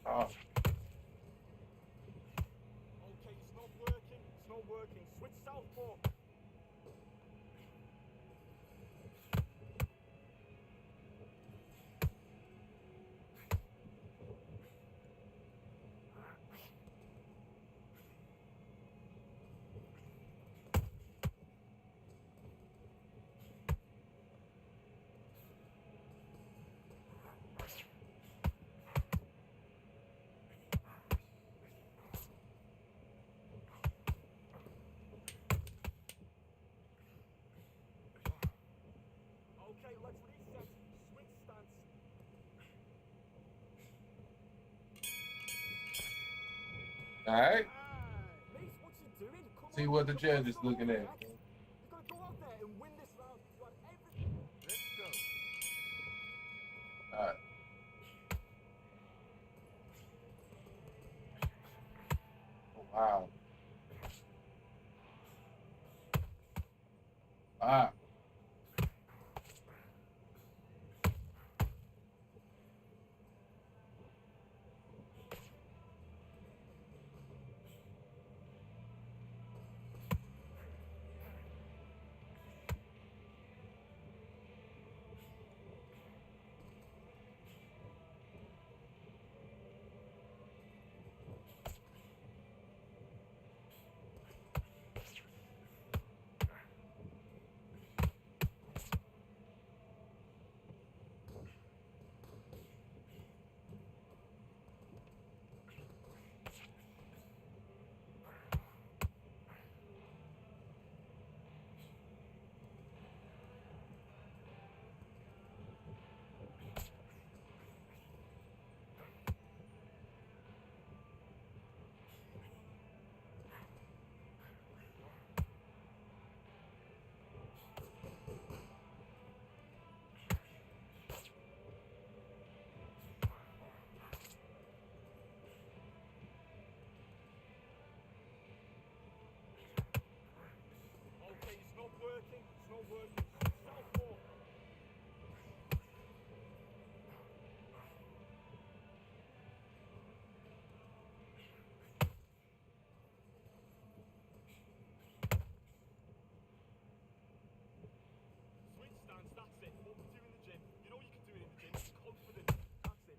Oh. Okay, it's not working. It's not working. Switch southpaw. Okay, let's reset. Switch stance. All right. Mate, what you doing? Come See on, what the the judge fight's is not looking over at. yet. You gotta go out there and win this round. You had everything. Let's go. All right. Oh, wow. Wow.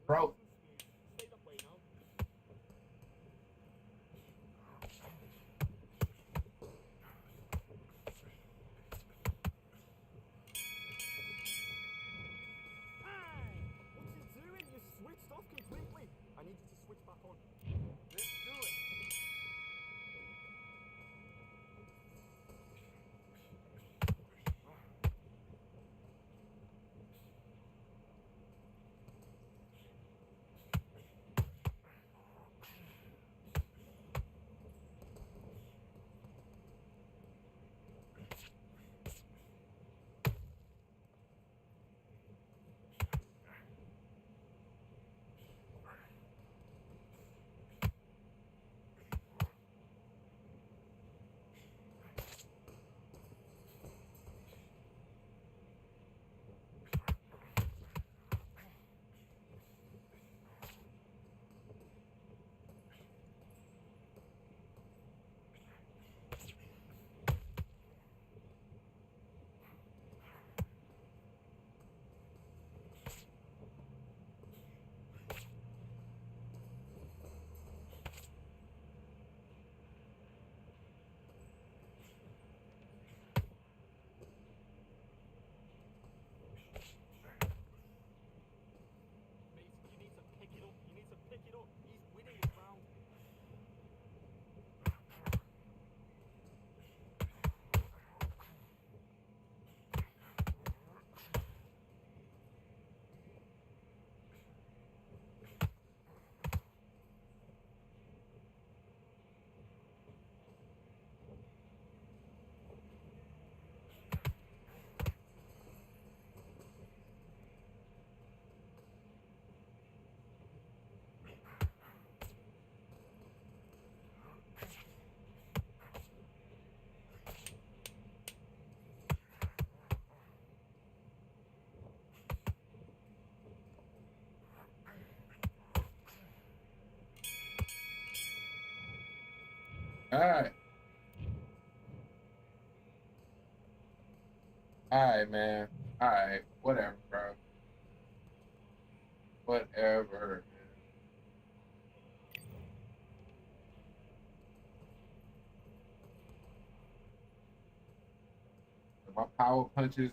Bro, Stay that way now. What you doing? You switched off completely. I need you to switch back on. Let's do it. Mate, you need to pick it up. You need to pick it up. He's winning this round. all right. All right, man. All right. Whatever, bro. Whatever. My power punches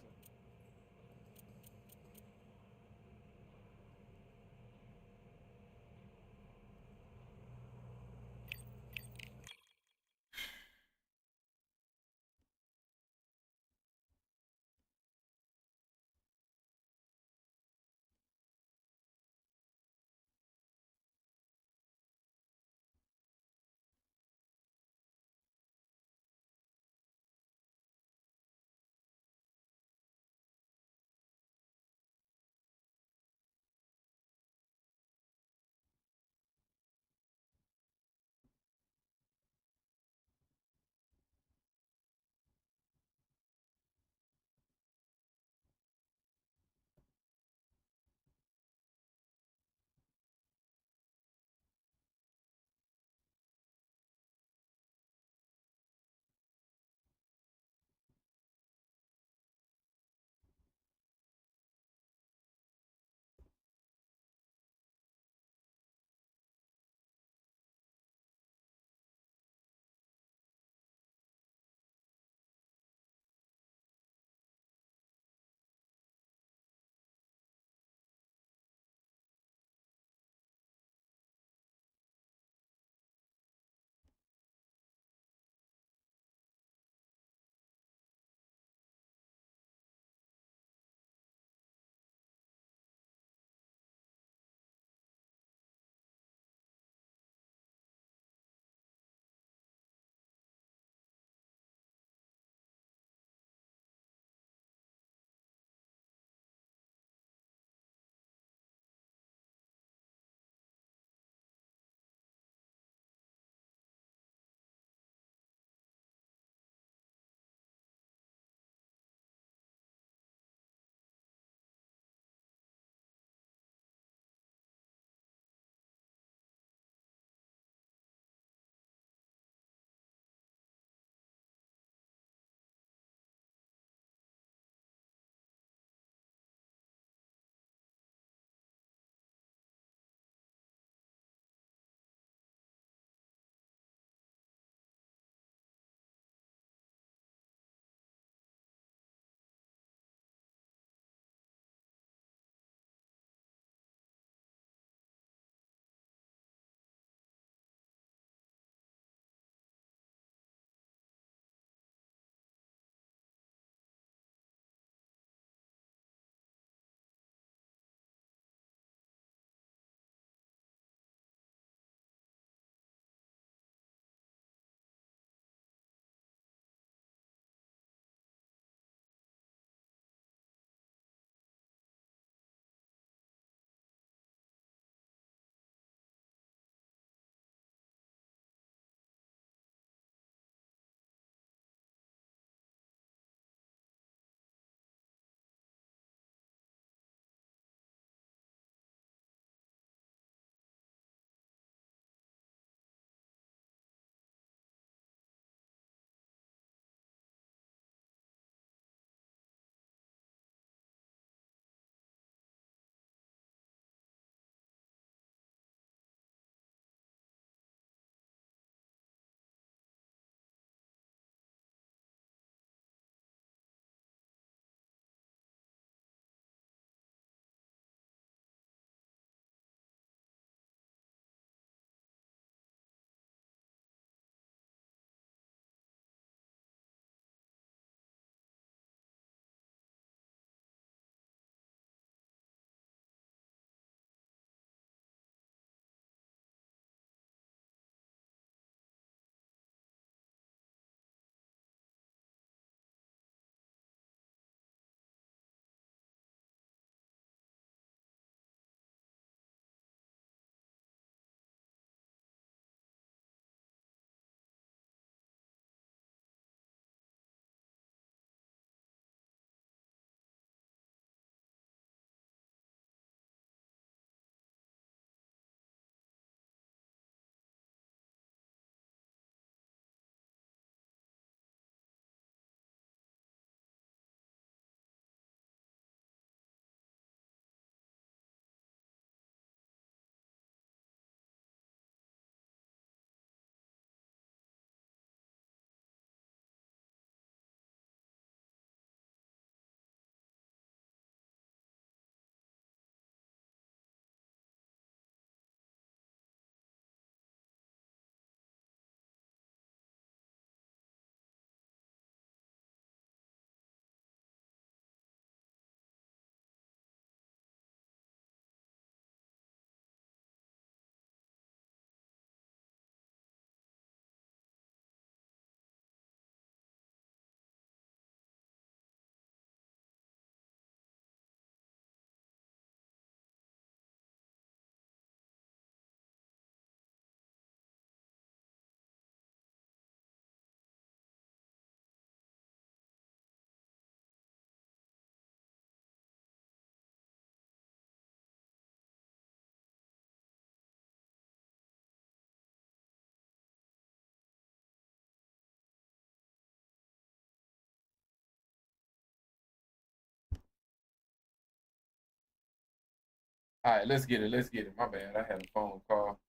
All right, let's get it. Let's get it. My bad. I had a phone call.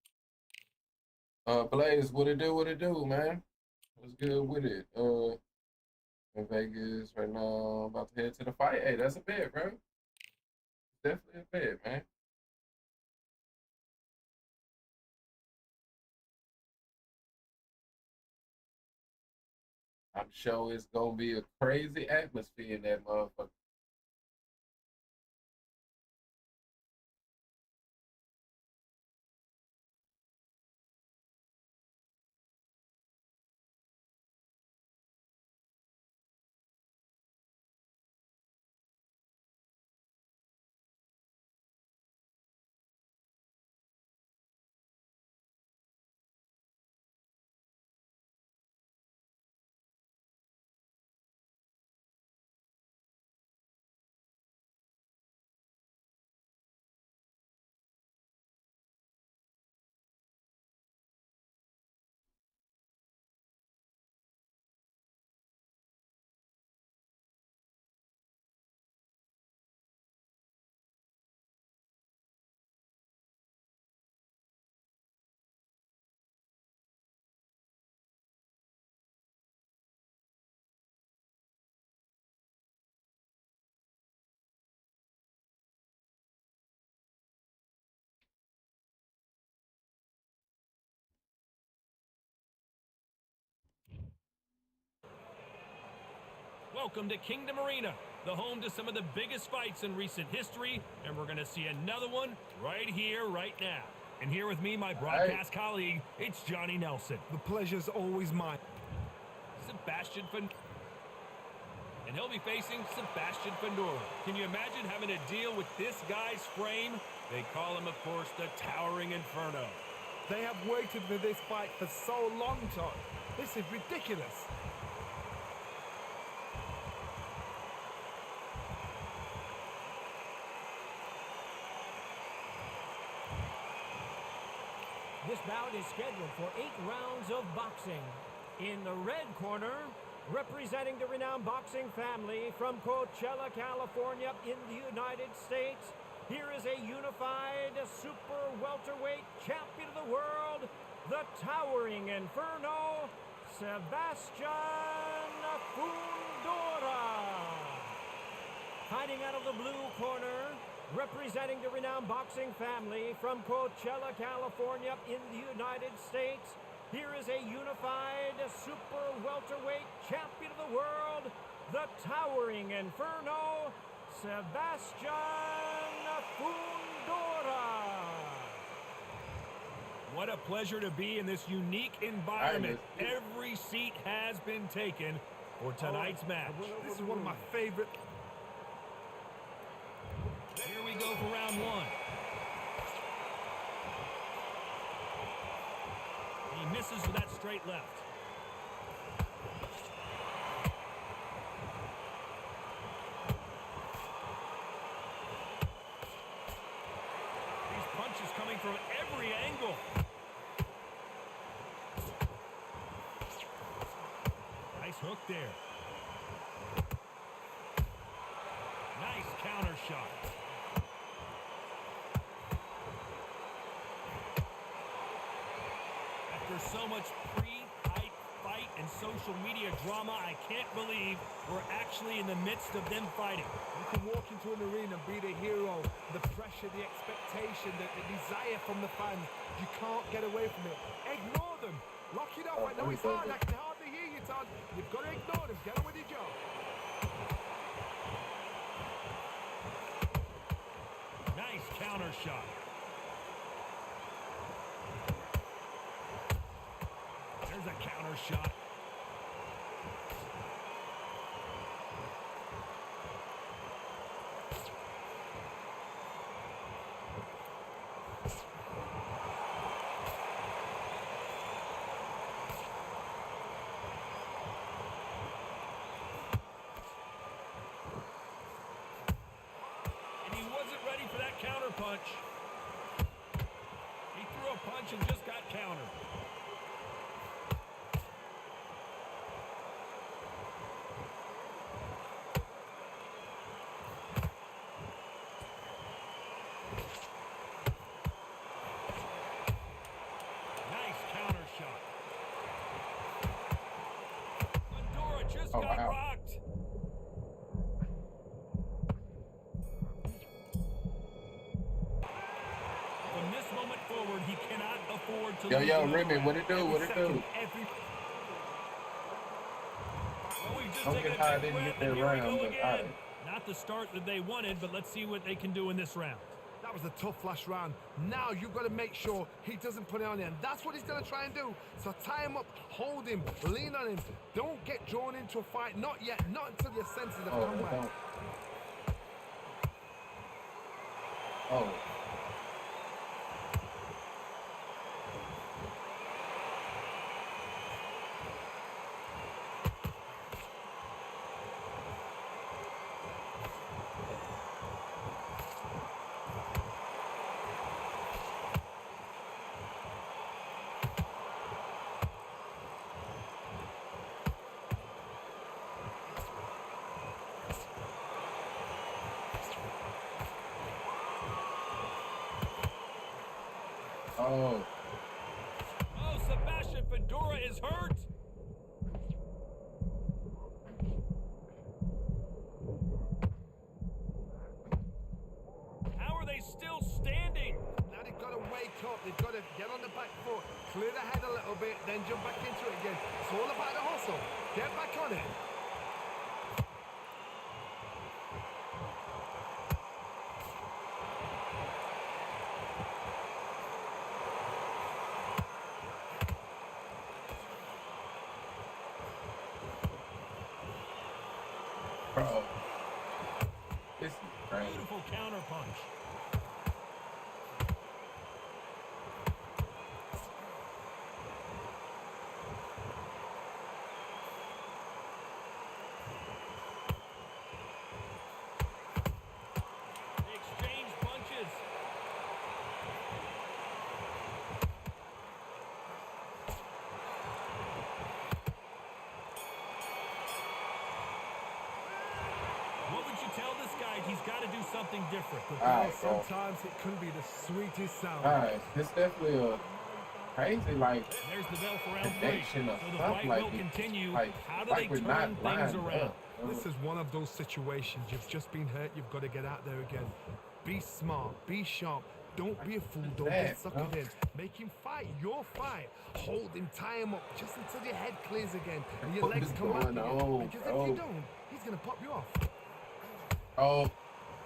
Blaze, what it do? What it do, man? What's good with it? In Vegas right now, about to head to the fight. Hey, that's a bet, bro. Definitely a bet, man. I'm sure it's gonna be a crazy atmosphere in that motherfucker. Welcome to Kingdom Arena, the home to some of the biggest fights in recent history, and we're going to see another one right here, right now. And here with me, my broadcast colleague, it's Johnny Nelson. The pleasure's always mine. Sebastian and he'll be facing Sebastian Fundora. Can you imagine having to deal with this guy's frame? They call him, of course, the Towering Inferno. They have waited for this fight for so long, Todd. This is ridiculous. This bout is scheduled for 8 rounds of boxing. In the red corner, representing the renowned boxing family from Coachella, California in the United States, here is a unified super welterweight champion of the world, the Towering Inferno, Sebastian Fundora. Fighting out of the blue corner, representing the renowned boxing family from Coachella, California in the United States, here is a unified super welterweight champion of the world, the Towering Inferno, Sebastian Fundora. What a pleasure to be in this unique environment. Every seat has been taken for tonight's match. This is one of my favorite. Here we go for round one. He misses with that straight left. These punches coming from every angle. Nice hook there. Nice counter shot. After so much fight and social media drama, I can't believe we're actually in the midst of them fighting. You can walk into an arena and be the hero. The pressure, the expectation, the desire from the fans. You can't get away from it. Ignore them. Lock it up. I know it's hard. I can hardly hear you, Todd. You've got to ignore them. Get on with your job. Nice counter shot. There's a counter shot. And he wasn't ready for that counter punch. He threw a punch and just got countered. just Oh, got wow. rocked. From this moment forward, he cannot afford to lose Yo, another Remy, round. what it do? Every What it second, do? every... Well, we've just Don't taken get a high, I big didn't breath, get and that here we round, go but all again. right. Not the start that they wanted, but let's see what they can do in this round. That was a tough last round. Now you've got to make sure he doesn't put it on you, and that's what he's going to try and do. So tie him up, hold him, lean on him. Don't get drawn into a fight. Not yet. Not until your senses have Oh, come back. don't. Oh. Oh. Oh, Sebastian Fedora is hurt. How are they still standing? Now they've got to wake up. They've got to get on the back foot, clear the head a little bit, then jump back into it again. It's all about the hustle. Get back on it. Bro. This is crazy. Beautiful counter punch. They exchange punches. What would you tell this guy? He's got to do something different. But All right, bro. sometimes it couldn't be the sweetest sound. All right. It's definitely a crazy, like, There's the bell for round 3. connection So of the stuff fight like will it- continue. like, How do like they we're turn not things lined around? up. This is one of those situations. You've just been hurt. You've got to get out there again. Be smart. Be sharp. Don't be a fool. Don't get suckered in. Make him fight your fight. Hold him. Tie him up just until your head clears again and your What legs is come back going again. on, Because bro? if you don't, he's going to pop you off. Oh,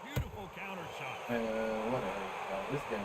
Beautiful counter shot. man, whatever. Bro. This game.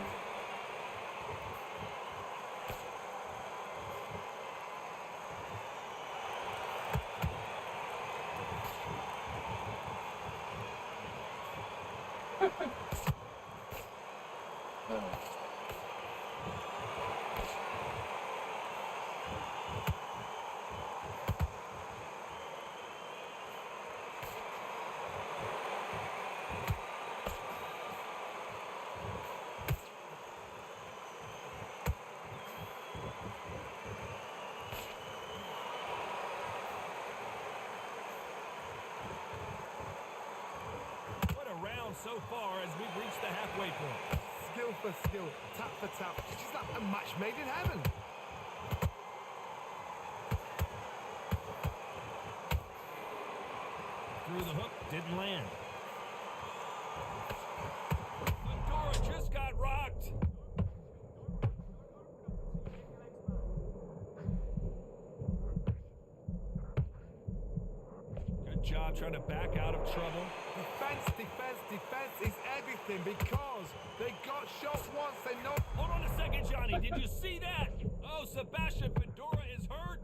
What a round so far as we've reached the halfway point. Skill for skill. Tap for tap. It's just like a match made in heaven. Through the hook, didn't land. Fedora just got rocked. Good job trying to back out of trouble. Defense, defense, defense is everything because they got shot once. They know. Hold on a second, Johnny. Did you see that? Oh, Sebastian Fedora is hurt.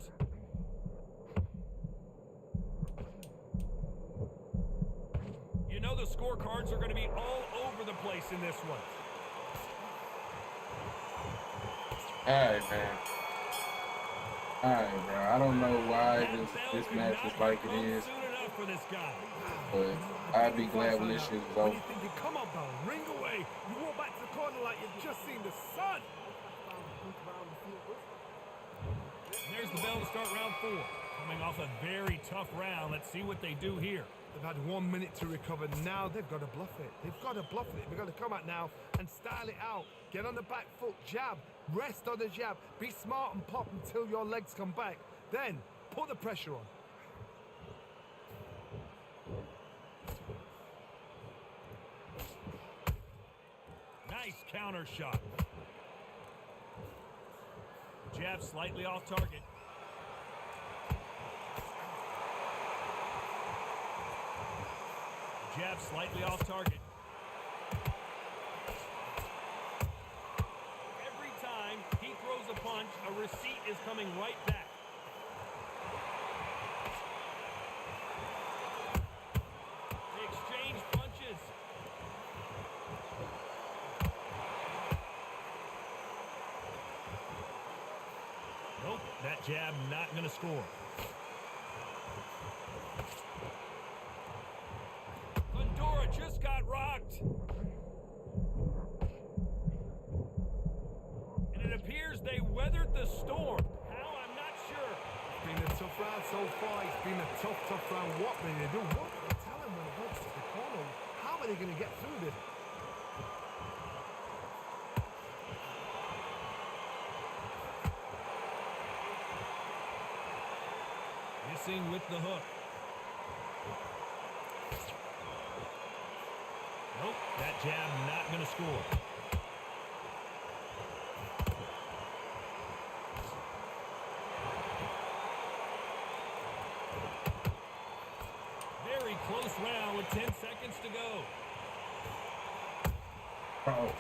You know the scorecards are going to be all over the place in this one. All right, man. All right, bro. I don't know why That bell this could match not is like have it come is, soon enough for this guy. but I'd be glad when this shit is When over. you're thinking, come on, bro, ring away. You walk back to the corner like you've just seen the sun. There's the bell to start round 4. Coming off a very tough round. Let's see what they do here. They've had 1 minute to recover. Now they've got to bluff it. They've got to bluff it. They've got to come out now and style it out. Get on the back foot, jab, rest on the jab. Be smart and pop until your legs come back. Then put the pressure on. counter shot. Jab slightly off target. Jab slightly off target. Every time he throws a punch, a receipt is coming right back. They exchange punches. Nope, that jab not going to score. Just got rocked. And it appears they weathered the storm. How? I'm not sure. It's been a tough round so far. It's been a tough round. What are they going to do? What are they telling when it gets to the corner? How are they going to get through this? Missing with the hook. Nope, that jab not going to score. Very close round with 10 seconds to go. Oh.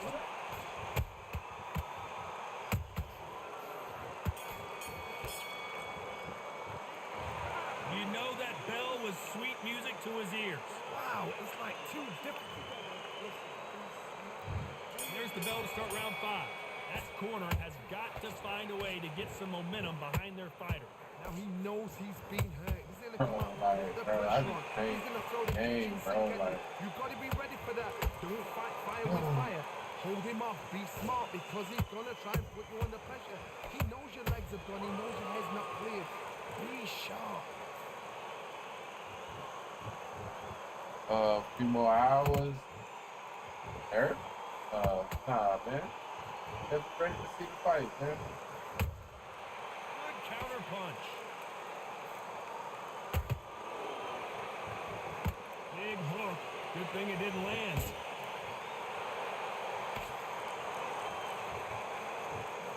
You know that bell was sweet music to his ears. Wow, it's like two different. There's the bell to start round 5. That corner has got to find a way to get some momentum behind their fighter. Now he knows he's been hurt. He's going to come out with the pressure on. He's going to throw the game, kitchen bro. sink at you. You've got to be ready for that. Don't fight fire with fire. Hold him off. Be smart because he's going to try and put you under pressure. He knows your legs have gone. He knows your head's not cleared. Be sharp. A few more hours. Eric? Nah, man. Just ready to see the fight, man. Good counter punch. Big hook. Good thing it didn't land.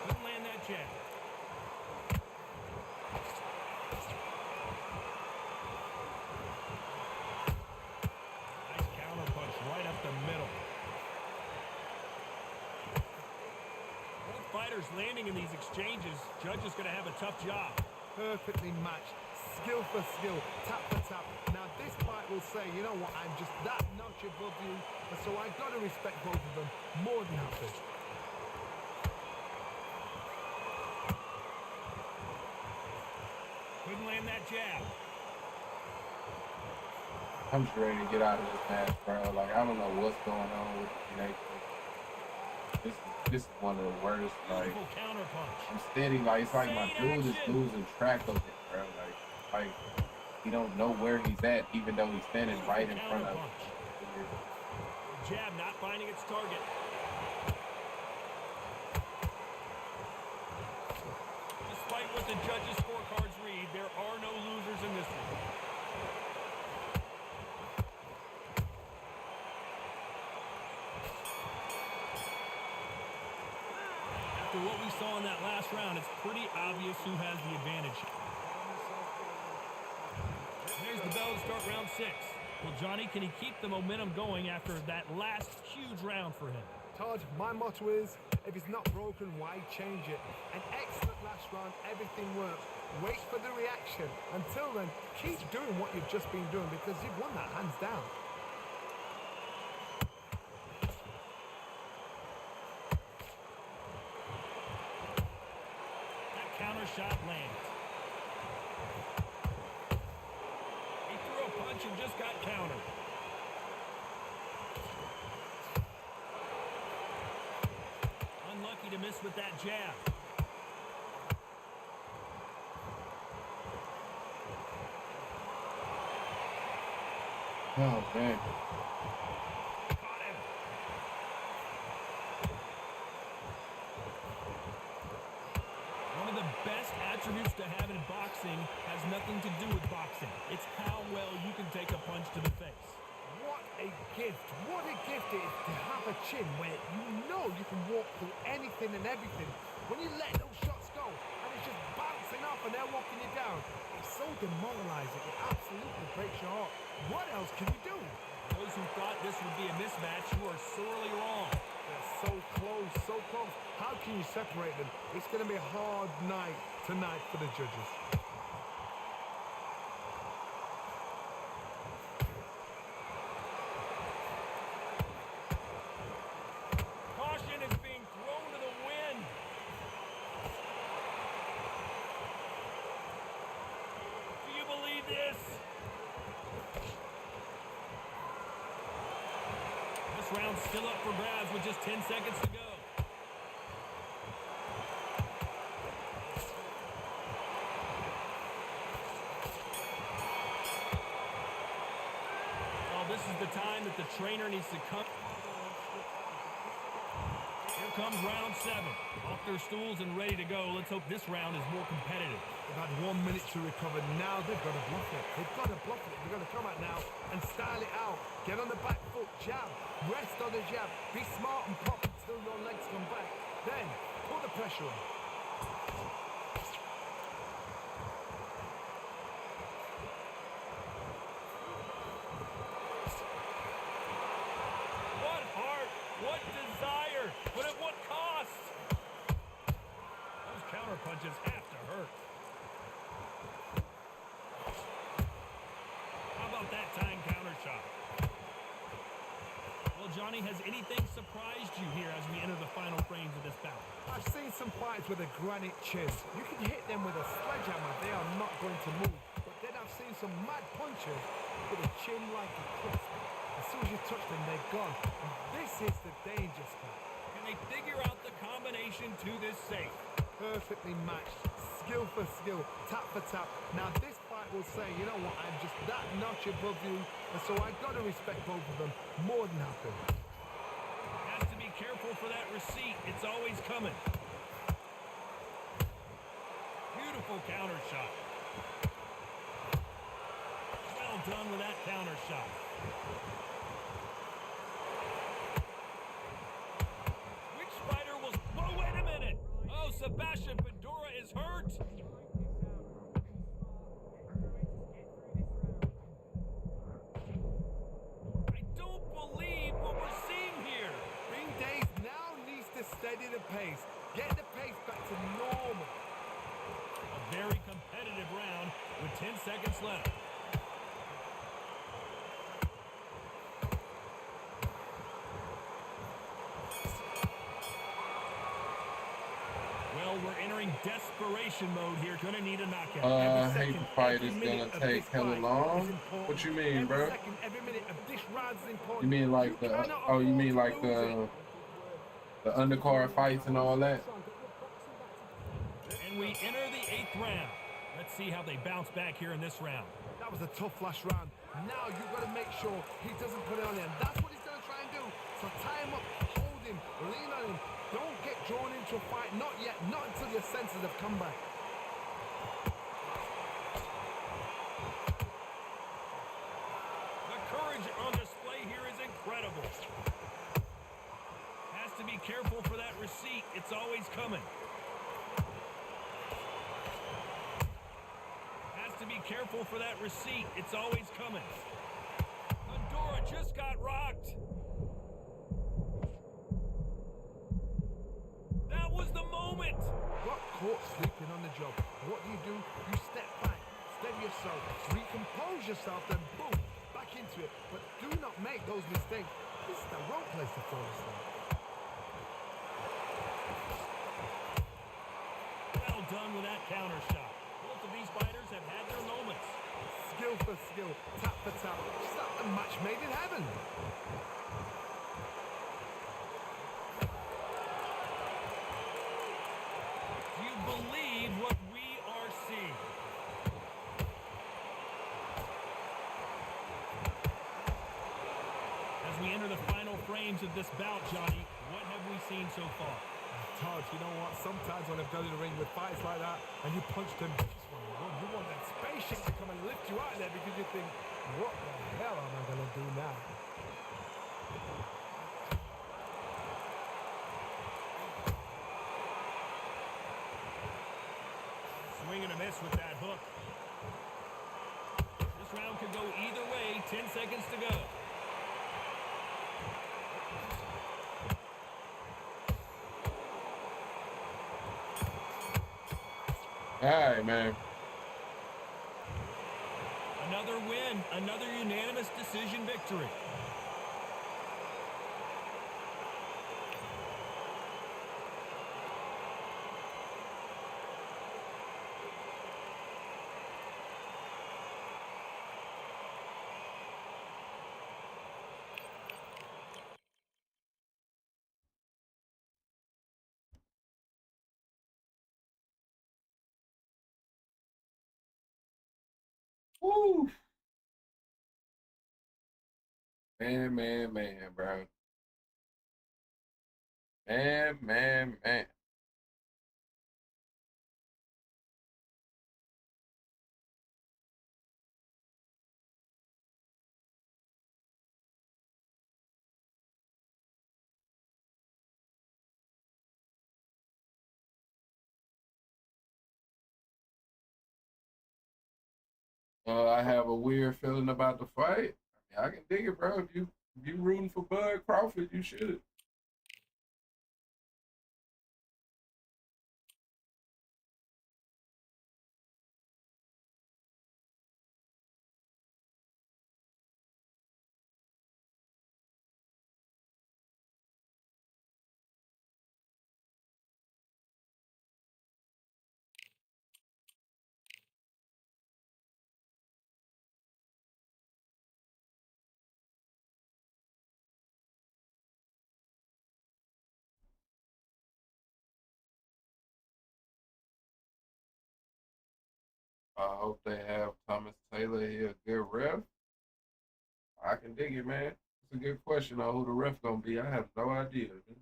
Couldn't land that jab. Nice counter punch right up the middle. Both fighters landing in these exchanges. Judge is going to have a tough job. Perfectly matched. Skill for skill. Tap for tap. Now this fight will say, you know what, I'm just that notch above you. And so I've got to respect both of them more than happy. Couldn't land that jab. I'm just ready to get out of this match, bro. Like, I don't know what's going on with the Nate. This is one of the worst. Like, Beautiful counter punch. I'm steady. Like, it's like my dude is losing track of it, bro. Like he don't know where he's at, even though he's standing right in front of him. Jab not finding its target. Despite what the judges' scorecards read, there are no losers in this one. After what we saw in that last round, it's pretty obvious who has the advantage. There's the bell to start round 6. Well, Johnny, can he keep the momentum going after that last huge round for him? Todd, my motto is, if it's not broken, why change it? An excellent last round, everything works. Wait for the reaction. Until then, keep doing what you've just been doing because you've won that hands down. That counter shot lands. He threw a punch and just got countered. Unlucky to miss with that jab. Oh man. Caught him. One of the best attributes to have in boxing has nothing to do with boxing. It's how well you can take a punch to the face. What a gift. What a gift it is to have a chin where you know you can walk through anything and everything. When you let those shots go and it's just bouncing off and they're walking you down, it's so demoralizing. It absolutely breaks your heart. What else can you do? Those who thought this would be a mismatch, you are sorely wrong. They're so close, so close. How can you separate them? It's going to be a hard night tonight for the judges. Caution is being thrown to the wind. Do you believe this? This round's still up for grabs with just 10 seconds to go. Oh, this is the time that the trainer needs to come. Here comes round 7. Off their stools and ready to go. Let's hope this round is more competitive. They've had 1 minute to recover. Now they've got to bluff it. They've got to bluff it. They've got to come out now and style it out. Get on the back foot, jab. Rest on the jab. Be smart and pop until your legs come back. Then, put the pressure on. What heart, what desire, but at what cost? Those counter punches have to hurt. How about that tying counter shot? Well, Johnny, has anything surprised you here as we enter the final frames of this bout? I've seen some fights with a granite chin. You can hit them with a sledgehammer. They are not going to move. But then I've seen some mad punches with a chin like a crisp. As soon as you touch them, they're gone. And this is the danger spot. Can they figure out the combination to this safe? Perfectly matched. Skill for skill. Tap for tap. Now this fight will say, you know what, I'm just that notch above you. And so I've got to respect both of them more than happy. Has to be careful for that receipt. It's always coming. Beautiful counter shot. Well done with that counter shot. Which fighter will... Whoa, wait a minute! Oh, Sebastian Pandora is hurt! I don't believe what we're seeing here! Bing Days now needs to steady the pace. Get the pace back to normal. A very competitive round with 10 seconds left. Well, we're entering desperation mode here. Gonna need a knockout. I hate the fight is gonna take hella long. What you mean, bro? Every minute of this round is important. You mean like the you mean like the undercard fights and all that? And we enter the 8th round. Let's see how they bounce back here in this round. That was a tough last round. Now you've got to make sure he doesn't put it on him. That's what he's going to try and do. So tie him up, hold him, lean on him. Don't get drawn into a fight. Not yet. Not until your senses have come back. The courage on display here is incredible. Has to be careful for that receipt. It's always coming. Has to be careful for that receipt. It's always coming. Pandora just got rocked. That was the moment. Got caught sleeping on the job. What do? You step back, steady yourself, recompose yourself, then boom, back into it. But do not make those mistakes. This is the wrong place to fall asleep. Well done with that counter shot. Both of these fighters have had their moments. Skill for skill, tap for tap. Just like the match made in heaven. Do you believe what we are seeing? As we enter the final frames of this bout, Johnny, what have we seen so far? Todd, you know what? Sometimes when I've done in the ring with fights like that, and you punch them, you just want to run. You want that space impatient to come and lift you out of there because you think, what the hell am I going to do now? Swing and a miss with that hook. This round could go either way. 10 seconds to go. All right, man. Another win, another unanimous decision victory. Woo. Man, bro. Man. I have a weird feeling about the fight. I can dig it, bro. If you rooting for Bud Crawford, you should. I hope they have Thomas Taylor here, a good ref. I can dig it, man. It's a good question on who the ref gonna be. I have no idea. Man.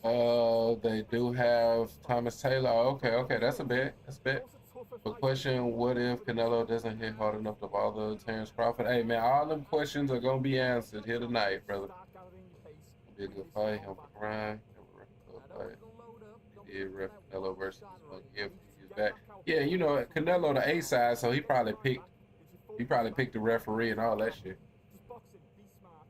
They do have Thomas Taylor. Okay, okay, that's a bit. That's a bit. But question: what if Canelo doesn't hit hard enough to bother Terrence Crawford? Hey man, all them questions are gonna be answered here tonight, brother. It'll be a good fight. He'll be grind. He'll ref a good fight. He did ref Canelo versus one year, a few years back. Yeah, you know Canelo the A side, so he probably picked the referee and all that shit. Just boxing, be smart.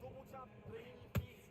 Double jab, bringing your feet.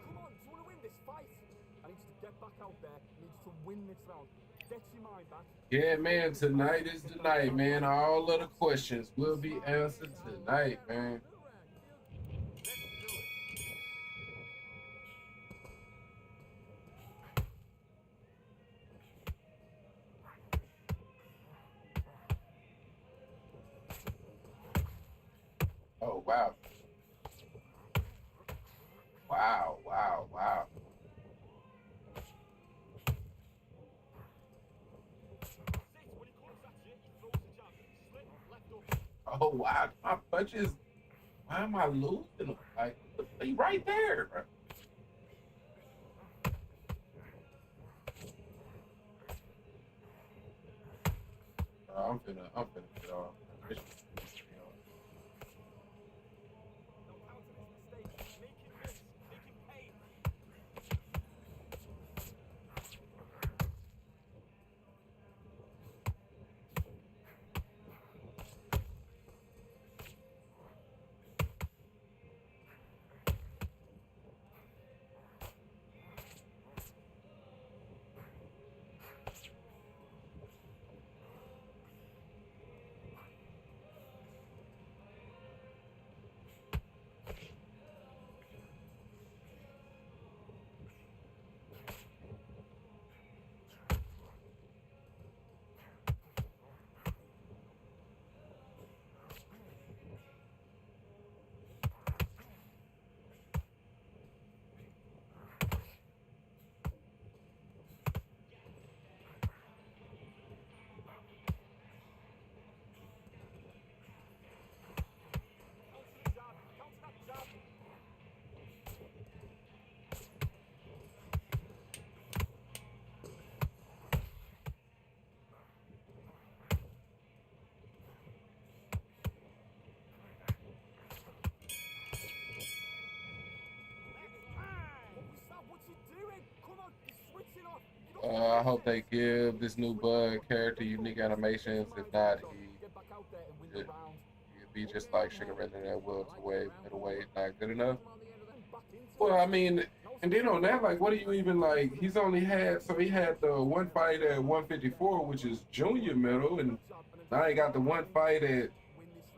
Come on, do you want to win this fight? I need you to get back out there. I need you to win this round. Get your mind back. Yeah, man. Tonight is the night, man. All of the questions will be answered tonight, man. Oh wow, wow, wow, wow. Sit, when he comes at you, he throws the jab. Slip, left up. Oh wow, my punches. Why am I losing them? Like, he right there, bro. I'm finna get off. This shit pissing me off. Now counter his mistake. Make him miss. Make him pay. Counter the jab. Counter that jab. What was that? What you doing? Come on, you're switching off. You don't I hope they give this new Bud character unique animations. If not, get back out there and win he the round. he'd be just like Sugar Ray Leonard at welterweight, middleweight, not good enough. Back into Well, it. I mean, Now And then on that, like, what do you even like? He's only had so he had the one fight at 154, which is junior middle, and now he got the one fight at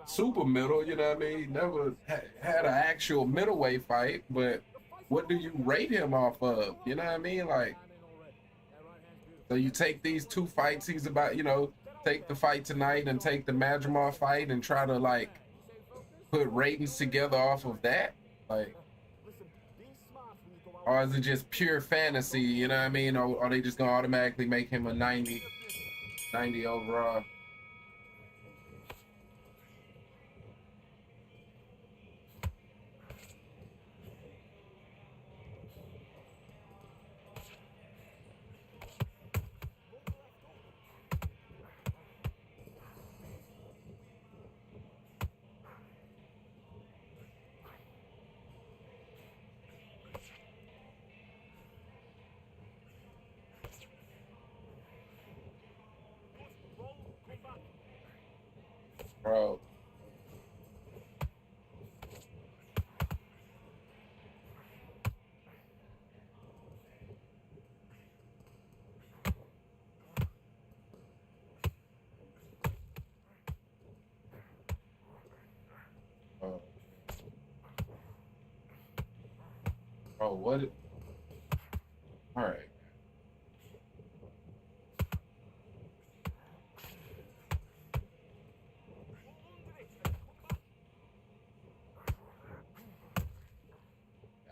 super middle. You know what I mean? He never had an actual middleweight fight, but what do you rate him off of? You know what I mean? Like, so you take these two fights he's about, take the fight tonight and take the Madrimov fight and try to like put ratings together off of that, like. Or is it just pure fantasy, you know what I mean? Or are they just gonna automatically make him a 90 overall? Bro. Oh, bro, what? All right.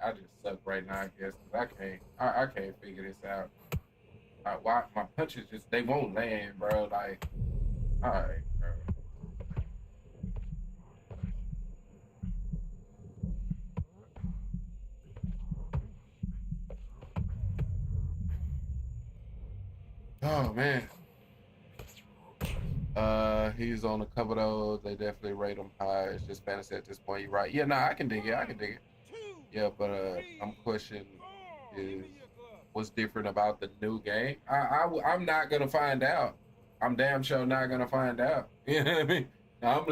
I just suck right now, I guess, because I can't figure this out. Why my punches just they won't land, bro. Like, all right, bro. Oh man. He's on a couple of those. They definitely rate him high. It's just fantasy at this point. You're right. Yeah, nah, I can dig it. I can dig it. Yeah, but I'm questioning is what's different about the new game. I'm not gonna find out. I'm damn sure not gonna find out. You know what I mean? I'm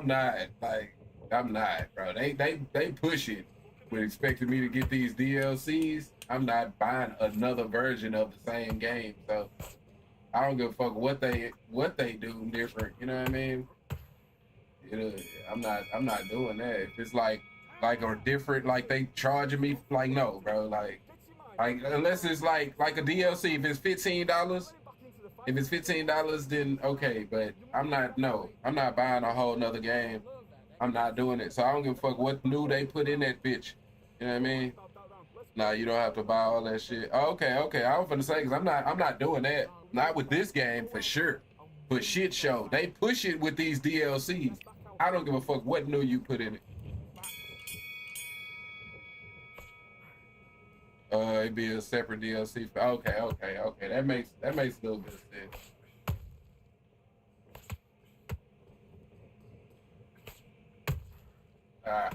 not, bro. They push it with expecting me to get these DLCs. I'm not buying another version of the same game. So I don't give a fuck what they do different. You know what I mean? I'm not doing that. If it's like or different, like they charging me, like no, bro. Like unless it's like a DLC. If it's $15, then okay. But I'm not buying a whole nother game. I'm not doing it. So I don't give a fuck what new they put in that bitch. You know what I mean? Nah, you don't have to buy all that shit. Oh, okay. I was gonna say because I'm not doing that. Not with this game for sure. But shit show, they push it with these DLCs. I don't give a fuck what new you put in it. It'd be a separate DLC. Okay. That makes a little bit of sense. Ah.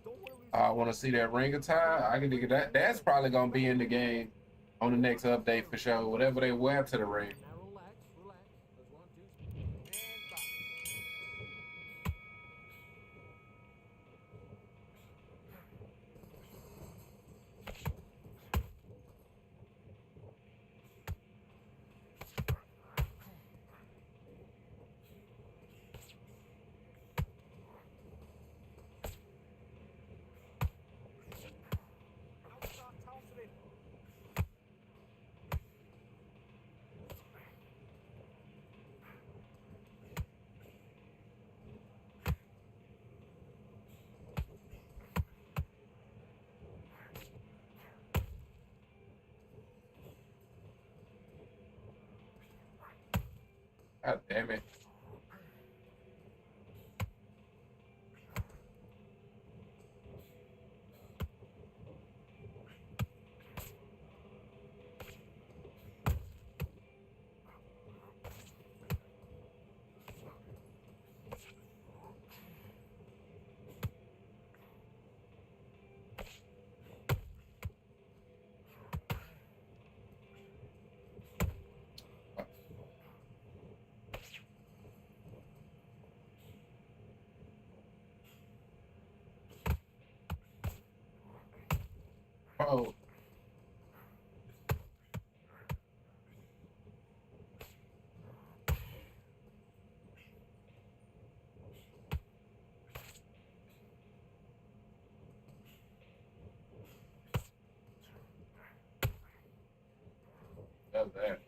Don't want to lose. I want to see that ring of time. I can dig that. That's probably gonna be in the game on the next update for sure. Whatever they wear to the ring. Now relax, relax. There's 1, 2. And back. Outside counted in. God damn it. Oh, that's that.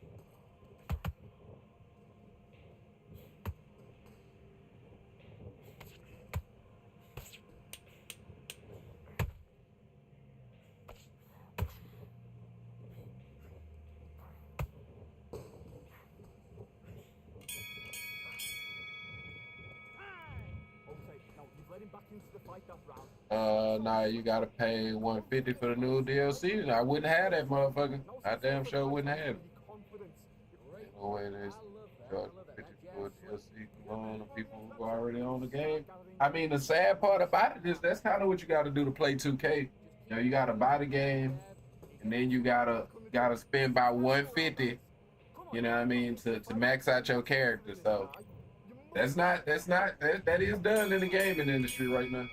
Okay, now you've led him back into the fight that round. Nah, you gotta pay 150 for the new DLC. I wouldn't have that motherfucker. Now I since damn the sure fight, wouldn't I'm have it. really confident. Great. No way there's I love that. I charge love that. 50 That for jazz DLC alone of people who are already on the game. I mean, the sad part about it is that's kind of what you gotta do to play 2K. You know, you gotta buy the game, and then you gotta spend about 150. You know what I mean, to max out your character. So that is done in the gaming industry right now.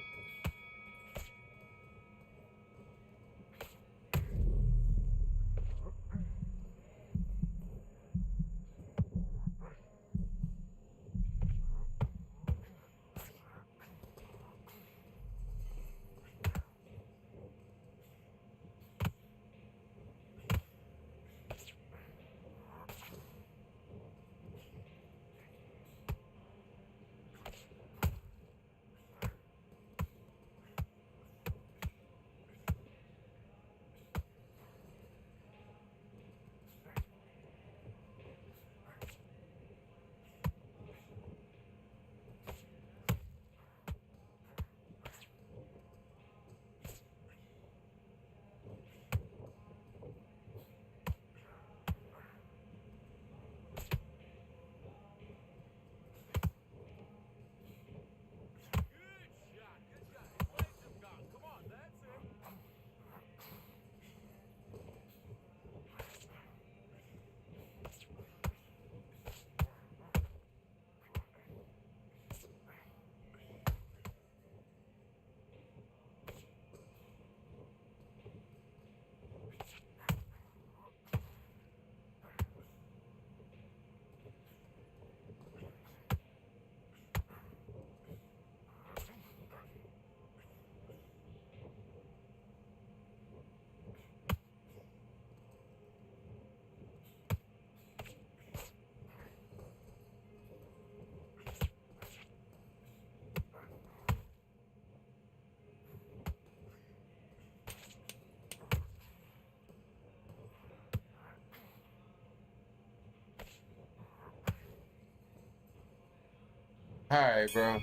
All right, bro.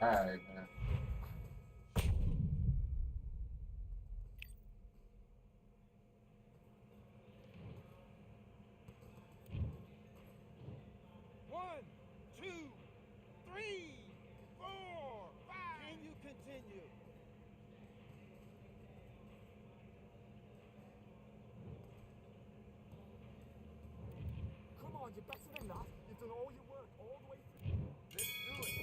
All right, man. One, two, three, four, five. Can you on, you're better than that. You've done all your work all the way through. Let's do it.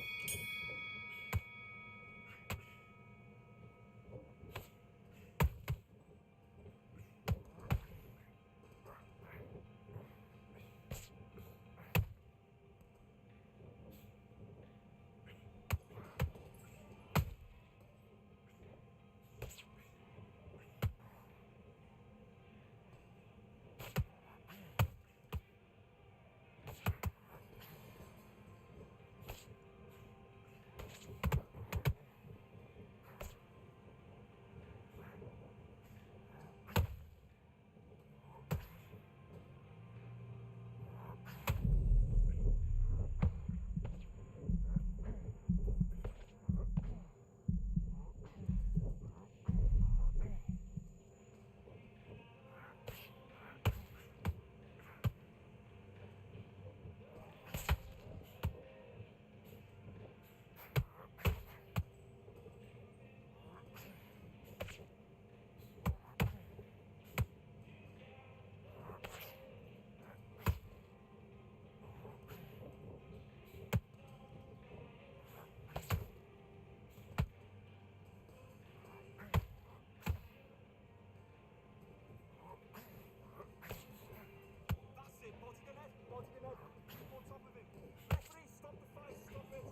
That's it, body the net, body the net. Keep on top of him. Referee, stop the fight, stop it.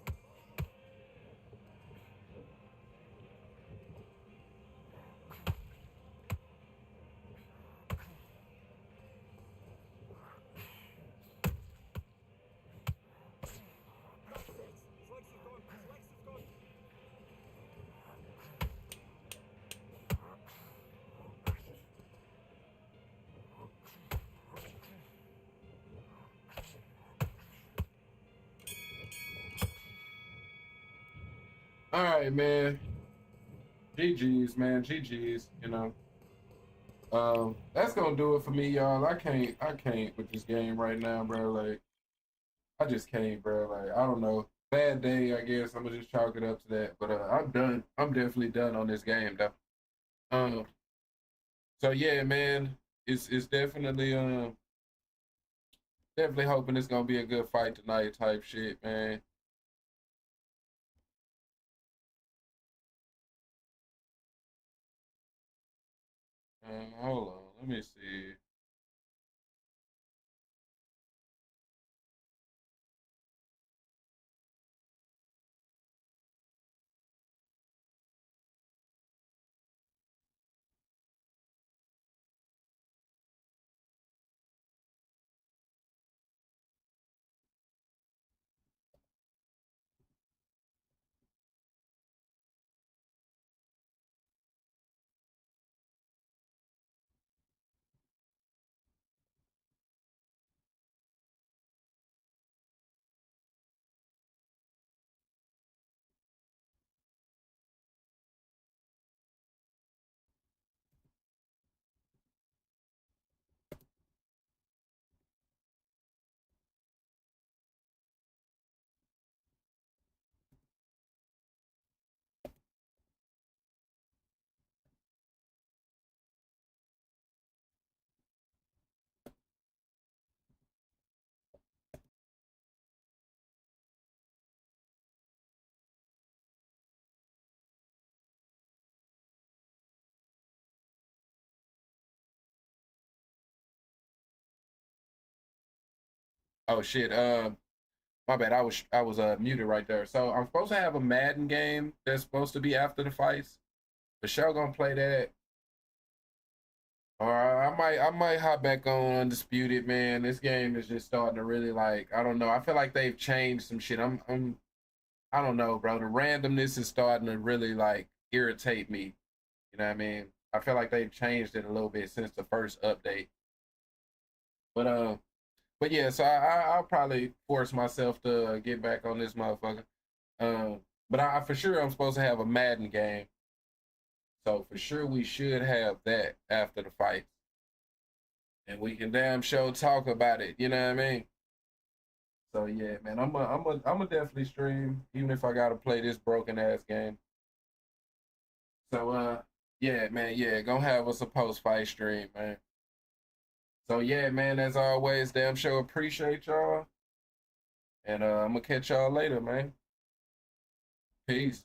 That's it. His legs have gone, his legs have gone. All right, man. GG's, man. GG's. That's gonna do it for me, y'all. I can't with this game right now, bro. Like, I just can't, bro. Like, I don't know. Bad day, I guess. I'm gonna just chalk it up to that. But I'm done. I'm definitely done on this game, though. Um, so yeah, man. It's definitely definitely hoping it's gonna be a good fight tonight, type shit, man. Hold on, let me see. Oh shit. My bad. I was muted right there. So I'm supposed to have a Madden game that's supposed to be after the fights. The show gonna play that, or I might hop back on Undisputed. Man, this game is just starting to really, like, I don't know. I feel like they've changed some shit. I don't know, bro. The randomness is starting to really, like, irritate me. You know what I mean? I feel like they've changed it a little bit since the first update. But but yeah. So I'll probably force myself to get back on this motherfucker. But I for sure I'm supposed to have a Madden game. So for sure we should have that after the fight, and we can damn sure talk about it. You know what I mean? So yeah, man, I'm a definitely stream, even if I gotta play this broken ass game. So yeah, man, yeah, gonna have us a post fight stream, man. So yeah, man, as always, damn sure appreciate y'all. And I'm gonna catch y'all later, man. Peace.